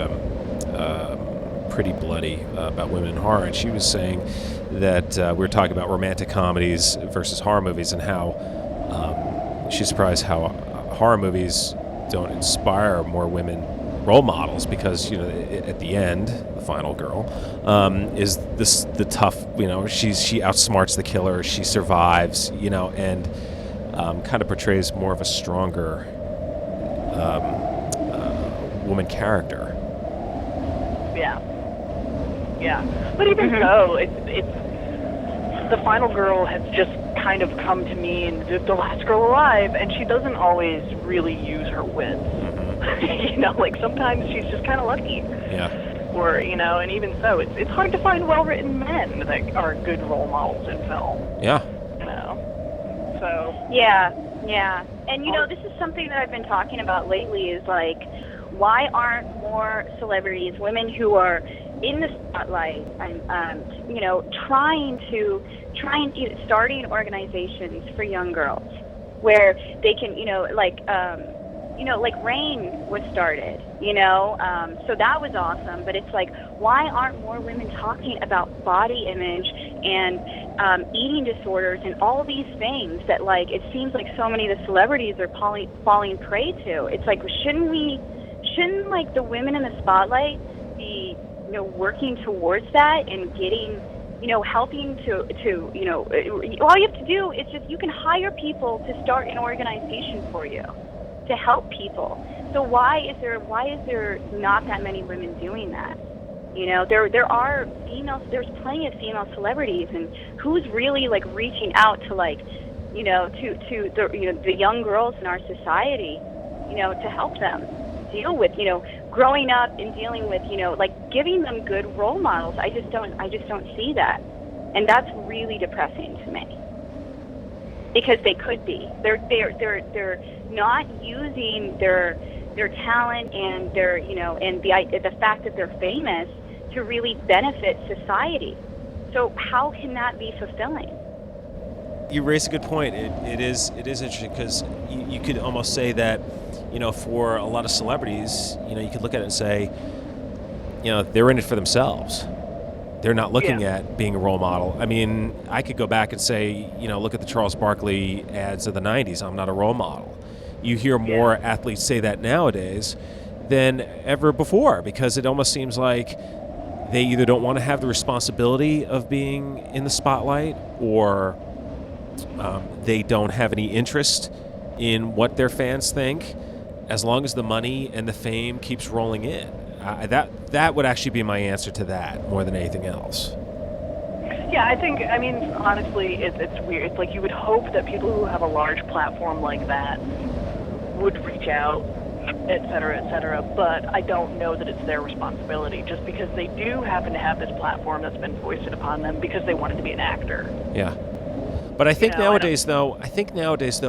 Pretty Bloody about women in horror, and she was saying that we were talking about romantic comedies versus horror movies, and how she's surprised how horror movies don't inspire more women role models, because at the end, the final girl is the tough, she outsmarts the killer, she survives, and kind of portrays more of a stronger woman character. Yeah, but even so, it's the final girl has just kind of come to mean the last girl alive, and she doesn't always really use her wits. Like sometimes she's just kind of lucky. Yeah. Or and even so, it's hard to find well-written men that are good role models in film. Yeah. So. Yeah. And this is something that I've been talking about lately. Is like, why aren't more celebrities, women who are in the spotlight, and starting organizations for young girls where they can, like Rain was started, so that was awesome. But it's like, why aren't more women talking about body image and eating disorders and all these things that, like, it seems like so many of the celebrities are falling prey to? It's like, shouldn't like the women in the spotlight be working towards that and getting, helping to all you have to do is just, you can hire people to start an organization for you to help people. So why is there not that many women doing that? There are there's plenty of female celebrities, and who's really like reaching out to, like, to the young girls in our society, to help them deal with, growing up and dealing with, like, giving them good role models. I just don't see that. And that's really depressing to me. Because they could be. They're not using their talent and their, and the fact that they're famous to really benefit society. So how can that be fulfilling? You raise a good point. It is interesting, because you could almost say that, for a lot of celebrities, you could look at it and say, they're in it for themselves. They're not looking at being a role model. I mean, I could go back and say, look at the Charles Barkley ads of the 90s. I'm not a role model. You hear more athletes say that nowadays than ever before, because it almost seems like they either don't want to have the responsibility of being in the spotlight, or they don't have any interest in what their fans think, as long as the money and the fame keeps rolling in. That would actually be my answer to that, more than anything else. Yeah, I mean, honestly, it's weird. It's like you would hope that people who have a large platform like that would reach out, et cetera, but I don't know that it's their responsibility, just because they do happen to have this platform that's been foisted upon them because they wanted to be an actor. Yeah. But I think nowadays, though,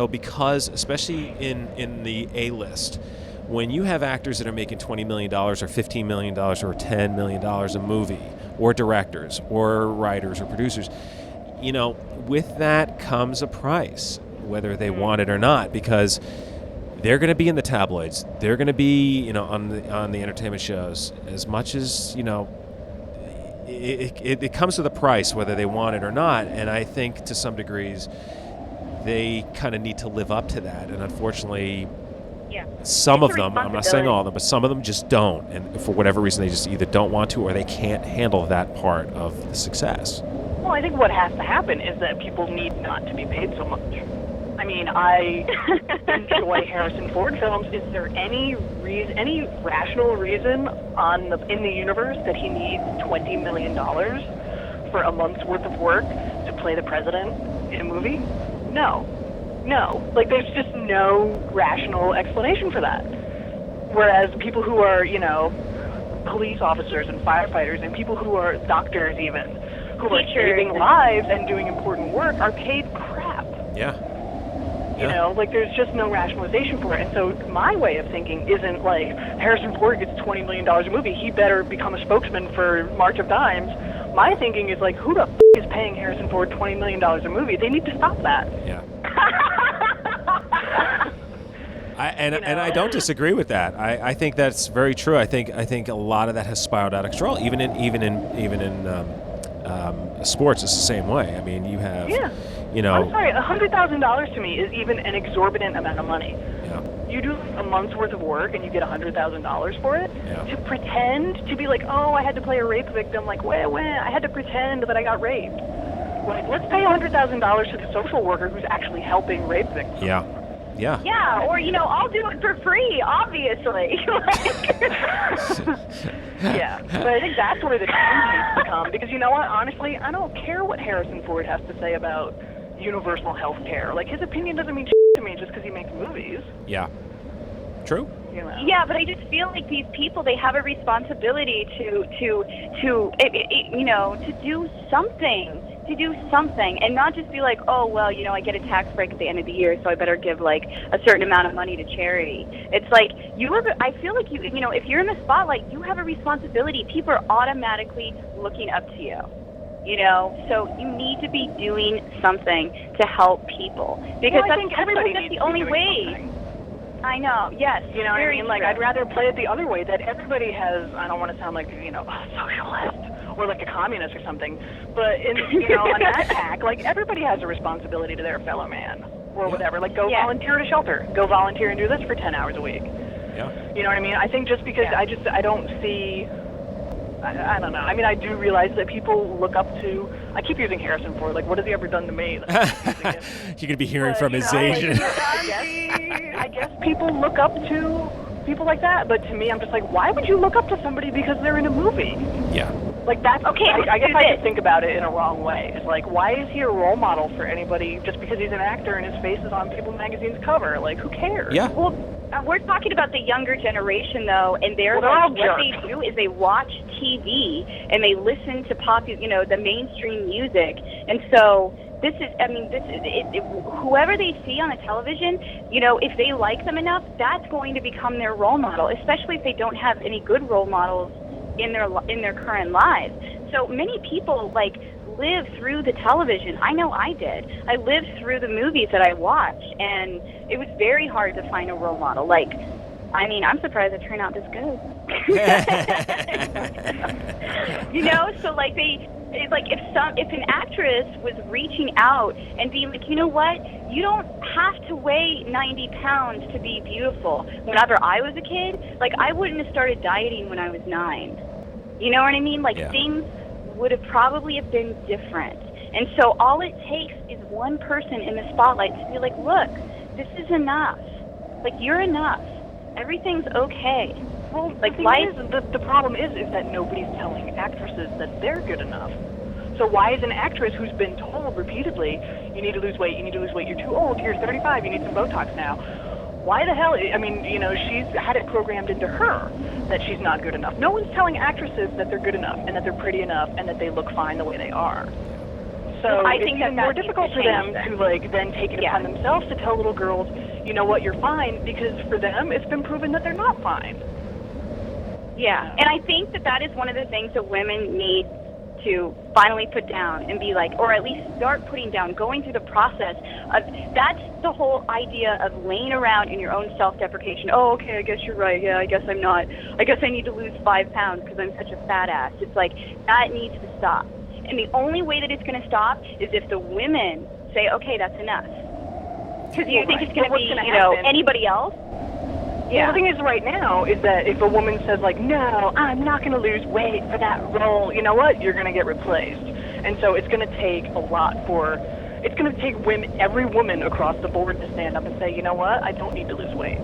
because especially in the A-list, when you have actors that are making $20 million or $15 million or $10 million a movie, or directors or writers or producers, with that comes a price, whether they want it or not, because they're going to be in the tabloids. They're going to be, on the entertainment shows. As much as, it comes with a price, whether they want it or not. And I think to some degrees, they kind of need to live up to that. And unfortunately, some of them, I'm not saying all of them, but some of them just don't. And for whatever reason, they just either don't want to, or they can't handle that part of the success. Well, I think what has to happen is that people need not to be paid so much. I mean, I enjoy Harrison Ford films. Is there any rational reason in the universe that he needs $20 million for a month's worth of work to play the president in a movie? No. Like, there's just no rational explanation for that. Whereas people who are, police officers and firefighters, and people who are doctors even, who are saving lives and doing important work, are paid crap. Yeah. Like, there's just no rationalization for it. And so my way of thinking isn't like, Harrison Ford gets $20 million a movie, he better become a spokesman for March of Dimes. My thinking is like, who the is paying Harrison Ford $20 million a movie? They need to stop that. Yeah. I don't disagree with that. I think that's very true. I think a lot of that has spiraled out of control. Even in sports, it's the same way. I mean, you have, I'm sorry, $100,000 to me is even an exorbitant amount of money. Yeah. You do a month's worth of work and you get $100,000 for it. Yeah. To pretend to be like, oh, I had to play a rape victim. Like, wait, I had to pretend that I got raped. Like, let's pay $100,000 to the social worker who's actually helping rape victims. Yeah. Yeah. Yeah, or I'll do it for free, obviously. Yeah, but I think that's where the change needs to come. Because you know what? Honestly, I don't care what Harrison Ford has to say about universal health care. Like, his opinion doesn't mean to me just because he makes movies. Yeah. True. Yeah, but I just feel like these people, they have a responsibility to do something, and not just be like, oh, well, I get a tax break at the end of the year, so I better give like a certain amount of money to charity. It's like I feel like if you're in the spotlight, you have a responsibility. People are automatically looking up to you. So you need to be doing something to help people, because I think everybody that's needs the to only be way. doing something. I know, yes. You know what I mean? Like, true. I'd rather play it the other way, that everybody has, I don't want to sound like, a socialist or like a communist or something, but on that tack, like, everybody has a responsibility to their fellow man or whatever. Like, go volunteer at a shelter. Go volunteer and do this for 10 hours a week. Yeah. You know what I mean? I think just because I don't see, I don't know. I mean, I do realize that people look up to, I keep using Harrison Ford, like, what has he ever done to me? You're going to be hearing from his agent. I guess people look up to people like that, but to me, I'm just like, why would you look up to somebody because they're in a movie? Yeah. Like, that's okay. I guess I just think about it in a wrong way. It's like, why is he a role model for anybody just because he's an actor and his face is on People Magazine's cover? Like, who cares? Yeah. Well, we're talking about the younger generation, though, and what they do is they watch TV and they listen to the mainstream music, and so whoever they see on the television, if they like them enough, that's going to become their role model, especially if they don't have any good role models in their current lives. So many people live through the television. I know I did. I lived through the movies that I watched, and it was very hard to find a role model. I'm surprised it turned out this good. So if an actress was reaching out and being like, you know what, you don't have to weigh 90 pounds to be beautiful. Whenever I was a kid, I wouldn't have started dieting when I was 9. You know what I mean? Things would have probably have been different. And so all it takes is one person in the spotlight to be like, look, this is enough. You're enough. Everything's okay. Well, the problem is that nobody's telling actresses that they're good enough. So why is an actress who's been told repeatedly, you need to lose weight, you're too old, you're 35, you need some Botox now, why the hell? I mean, she's had it programmed into her that she's not good enough. No one's telling actresses that they're good enough and that they're pretty enough and that they look fine the way they are. So I think it's more difficult for them to then take it upon themselves to tell little girls, you know what, you're fine, because for them it's been proven that they're not fine. Yeah, and I think that is one of the things that women need to finally put down and be like, or at least start putting down, going through the process of, that's the whole idea of laying around in your own self-deprecation. Oh, okay, I guess you're right. Yeah, I guess I'm not. I guess I need to lose 5 pounds because I'm such a fat ass. It's that needs to stop. And the only way that it's going to stop is if the women say, okay, that's enough. Because you think it's going to be, anybody else? Yeah. Well, the thing is right now is that if a woman says no, I'm not going to lose weight for that role, you know what? You're going to get replaced. And so it's going to take a lot it's going to take every woman across the board to stand up and say, you know what? I don't need to lose weight.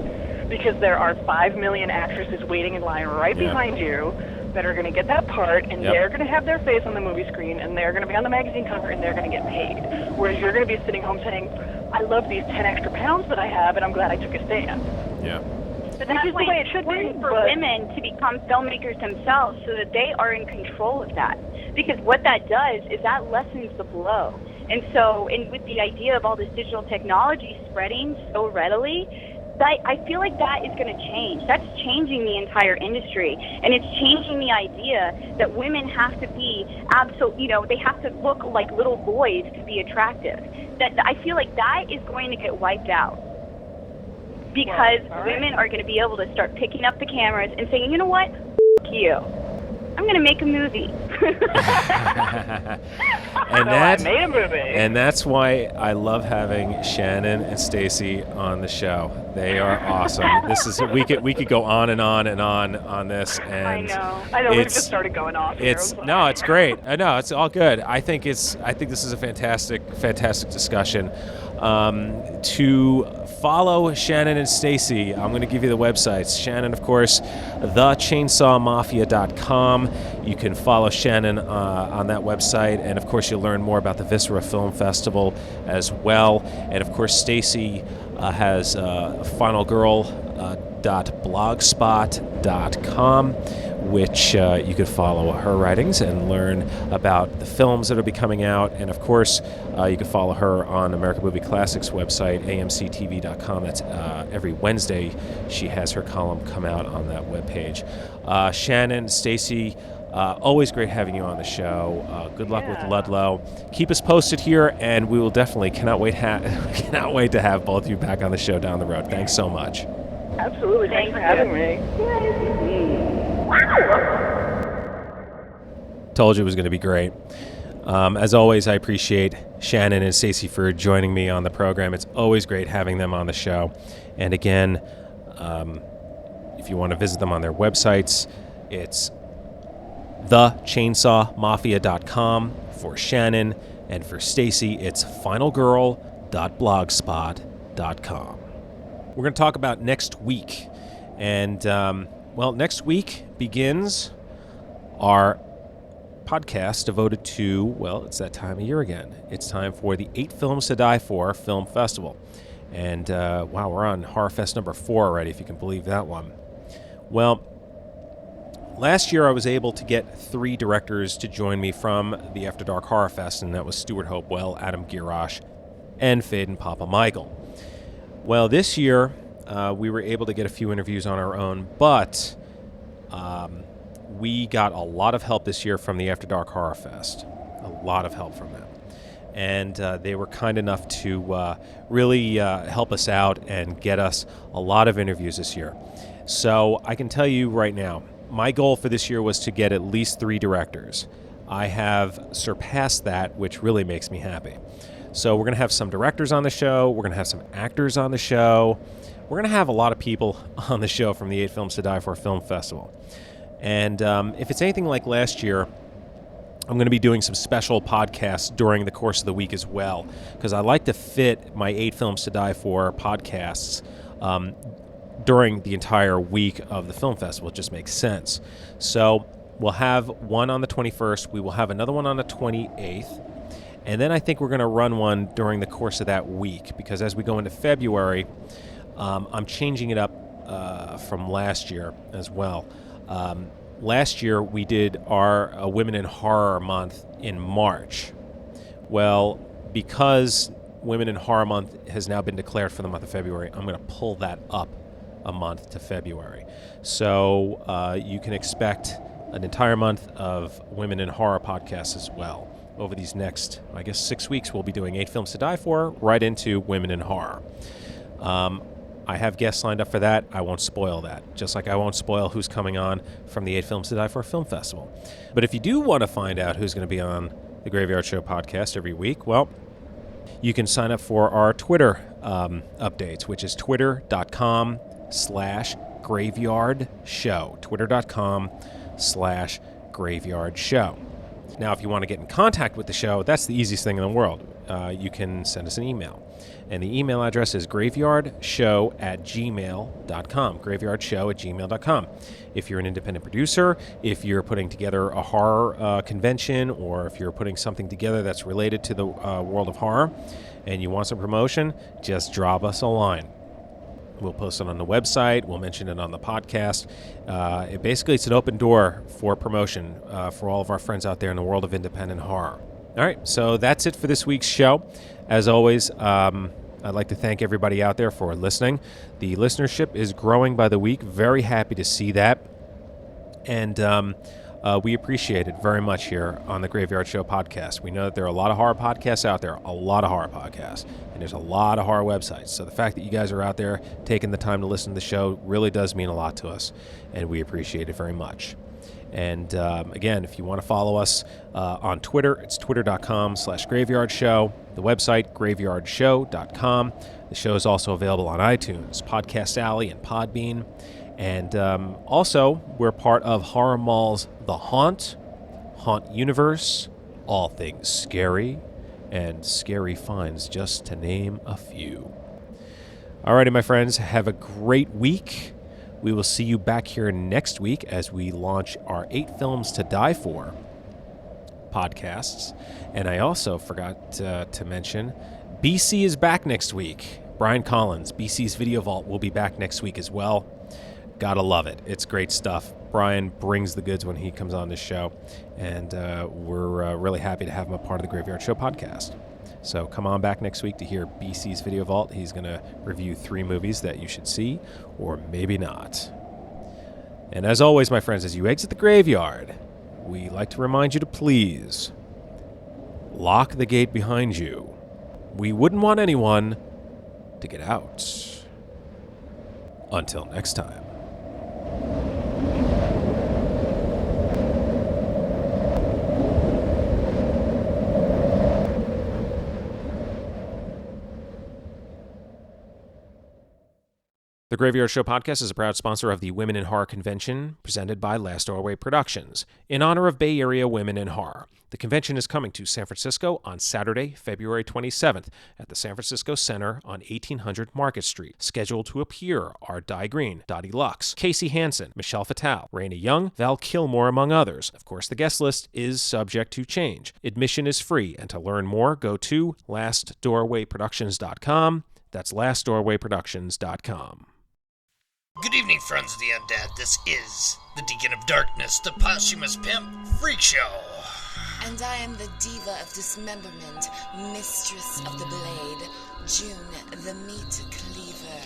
Because there are 5 million actresses waiting in line right behind you that are going to get that part, and they're going to have their face on the movie screen, and they're going to be on the magazine cover, and they're going to get paid. Whereas you're going to be sitting home saying, I love these 10 extra pounds that I have, and I'm glad I took a stand. Yeah. But that's the way it should be for women to become filmmakers themselves so that they are in control of that. Because what that does is that lessens the blow. And so, with the idea of all this digital technology spreading so readily, I feel like that is going to change. That's changing the entire industry. And it's changing the idea that women have to be they have to look like little boys to be attractive. I feel like that is going to get wiped out. because women are going to be able to start picking up the cameras and saying, you know what, you, I'm going to make a movie. I made a movie. And that's why I love having Shannon and Stacie on the show. They are awesome. This is we could go on and on and on this. And I know. We've just started going off. It's great. No, it's all good. I think this is a fantastic discussion. To follow Shannon and Stacie, I'm going to give you the websites. Shannon, of course, thechainsawmafia.com. You can follow Shannon on that website, and of course you'll learn more about the Viscera Film Festival as well. And of course Stacie has finalgirl.blogspot.com, which you could follow her writings and learn about the films that will be coming out. And of course, you can follow her on American Movie Classics website, amctv.com. That's every Wednesday. She has her column come out on that webpage. Shannon, Stacie, always great having you on the show. Good luck with Ludlow. Keep us posted here, and we will definitely cannot wait to have both of you back on the show down the road. Thanks so much. Absolutely. Thanks for having me. Told you it was going to be great. As always, I appreciate Shannon and Stacie for joining me on the program. It's always great having them on the show. And again, if you want to visit them on their websites, it's thechainsawmafia.com for Shannon, and for Stacie, it's finalgirl.blogspot.com. We're going to talk about next week. And, next week begins our podcast devoted to, it's that time of year again. It's time for the 8 Films to Die For Film Festival. And, we're on Horror Fest number 4 already, if you can believe that one. Well, last year I was able to get 3 directors to join me from the After Dark Horror Fest, and that was Stuart Hopewell, Adam Girosh, and Faden Papa Michael. Well, this year we were able to get a few interviews on our own, but we got a lot of help this year from the After Dark Horror Fest. A lot of help from them. And they were kind enough to really help us out and get us a lot of interviews this year. So I can tell you right now, my goal for this year was to get at least 3 directors. I have surpassed that, which really makes me happy. So we're going to have some directors on the show. We're going to have some actors on the show. We're going to have a lot of people on the show from the 8 Films to Die For Film Festival. And if it's anything like last year, I'm going to be doing some special podcasts during the course of the week as well, because I like to fit my 8 Films to Die For podcasts during the entire week of the film festival. It just makes sense. So we'll have one on the 21st. We will have another one on the 28th. And then I think we're going to run one during the course of that week, because as we go into February, I'm changing it up from last year as well. Last year we did our Women in Horror Month in March. Well, because Women in Horror Month has now been declared for the month of February, I'm going to pull that up a month to February. So you can expect an entire month of Women in Horror podcasts as well. Over these next, 6 weeks, we'll be doing 8 Films to Die For, right into Women in Horror. I have guests lined up for that. I won't spoil that, just like I won't spoil who's coming on from the 8 Films to Die For Film Festival. But if you do want to find out who's going to be on the Graveyard Show podcast every week, well, you can sign up for our Twitter updates, which is twitter.com/graveyardshow. Twitter.com/graveyardshow. Now, if you want to get in contact with the show, that's the easiest thing in the world. You can send us an email. And the email address is graveyardshow@gmail.com. Graveyardshow@gmail.com. If you're an independent producer, if you're putting together a horror convention, or if you're putting something together that's related to the world of horror, and you want some promotion, just drop us a line. We'll post it on the website. We'll mention it on the podcast. It's an open door for promotion for all of our friends out there in the world of independent horror. All right, so that's it for this week's show. As always, I'd like to thank everybody out there for listening. The listenership is growing by the week. Very happy to see that. And we appreciate it very much here on the Graveyard Show podcast. We know that there are a lot of horror podcasts out there, and there's a lot of horror websites. So the fact that you guys are out there taking the time to listen to the show really does mean a lot to us, and we appreciate it very much. And again, if you want to follow us on Twitter, it's twitter.com/graveyardshow. The website, graveyardshow.com. The show is also available on iTunes, Podcast Alley, and Podbean. And also, we're part of Horror Mall's The Haunt Universe, all things scary, and scary finds, just to name a few. Alrighty, my friends, have a great week. We will see you back here next week as we launch our 8 Films to Die For podcasts. And I also forgot to mention, BC is back next week. Brian Collins, BC's Video Vault, will be back next week as well. Gotta love it. It's great stuff. Brian brings the goods when he comes on this show, and we're really happy to have him a part of the Graveyard Show podcast. So come on back next week to hear BC's Video Vault. He's going to review 3 movies that you should see, or maybe not. And as always, my friends, as you exit the graveyard, we like to remind you to please lock the gate behind you. We wouldn't want anyone to get out. Until next time. The Graveyard Show podcast is a proud sponsor of the Women in Horror Convention, presented by Last Doorway Productions, in honor of Bay Area women in horror. The convention is coming to San Francisco on Saturday, February 27th, at the San Francisco Center on 1800 Market Street. Scheduled to appear are Di Green, Dottie Lux, Casey Hansen, Michelle Fatale, Raina Young, Val Kilmore, among others. Of course, the guest list is subject to change. Admission is free, and to learn more, go to lastdoorwayproductions.com. That's lastdoorwayproductions.com. Good evening, friends of the undead. This is the Deacon of Darkness, the posthumous pimp freak show. And I am the diva of dismemberment, mistress of the blade, June the meat cleaver.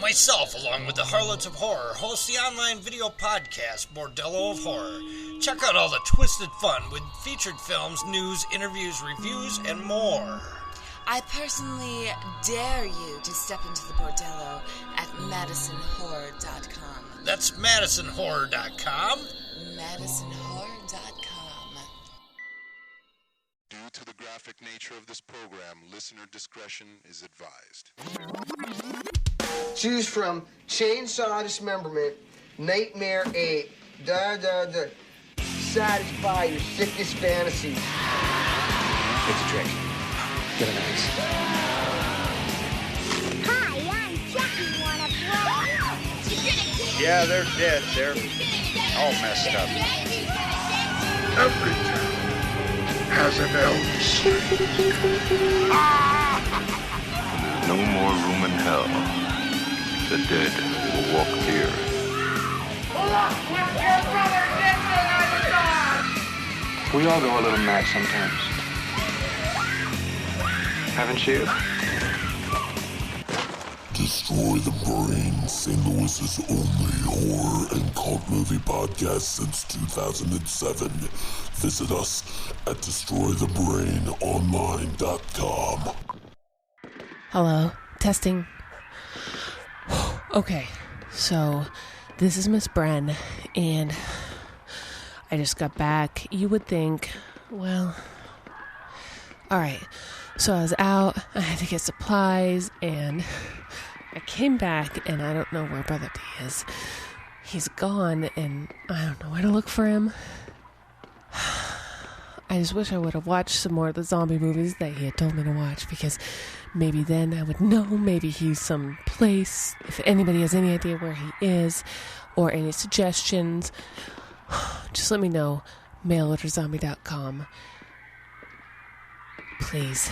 Myself, along with the Harlots of Horror, host the online video podcast, Bordello of Horror. Check out all the twisted fun with featured films, news, interviews, reviews, and more. I personally dare you to step into the bordello at madisonhorror.com. That's madisonhorror.com? madisonhorror.com. Due to the graphic nature of this program, listener discretion is advised. Choose from Chainsaw Dismemberment, Nightmare 8, satisfy your sickest fantasies. It's a trick. Get an ice. Hi, I'm Chucky. Wanna play? Yeah, they're dead. They're all messed up. Every town has an Elvis. There's no more room in hell. The dead will walk here. Look, with your brother Dixon, We all go a little mad sometimes. Haven't you? Destroy the Brain, St. Louis's only horror and cult movie podcast since 2007. Visit us at destroythebrainonline.com. Hello, testing. Okay, so this is Miss Bren, and I just got back. You would think, well, alright. So I was out, I had to get supplies, and I came back, and I don't know where Brother D is. He's gone, and I don't know where to look for him. I just wish I would have watched some more of the zombie movies that he had told me to watch, because maybe then I would know. Maybe he's someplace. If anybody has any idea where he is, or any suggestions, just let me know. Mailorderzombie.com. Please.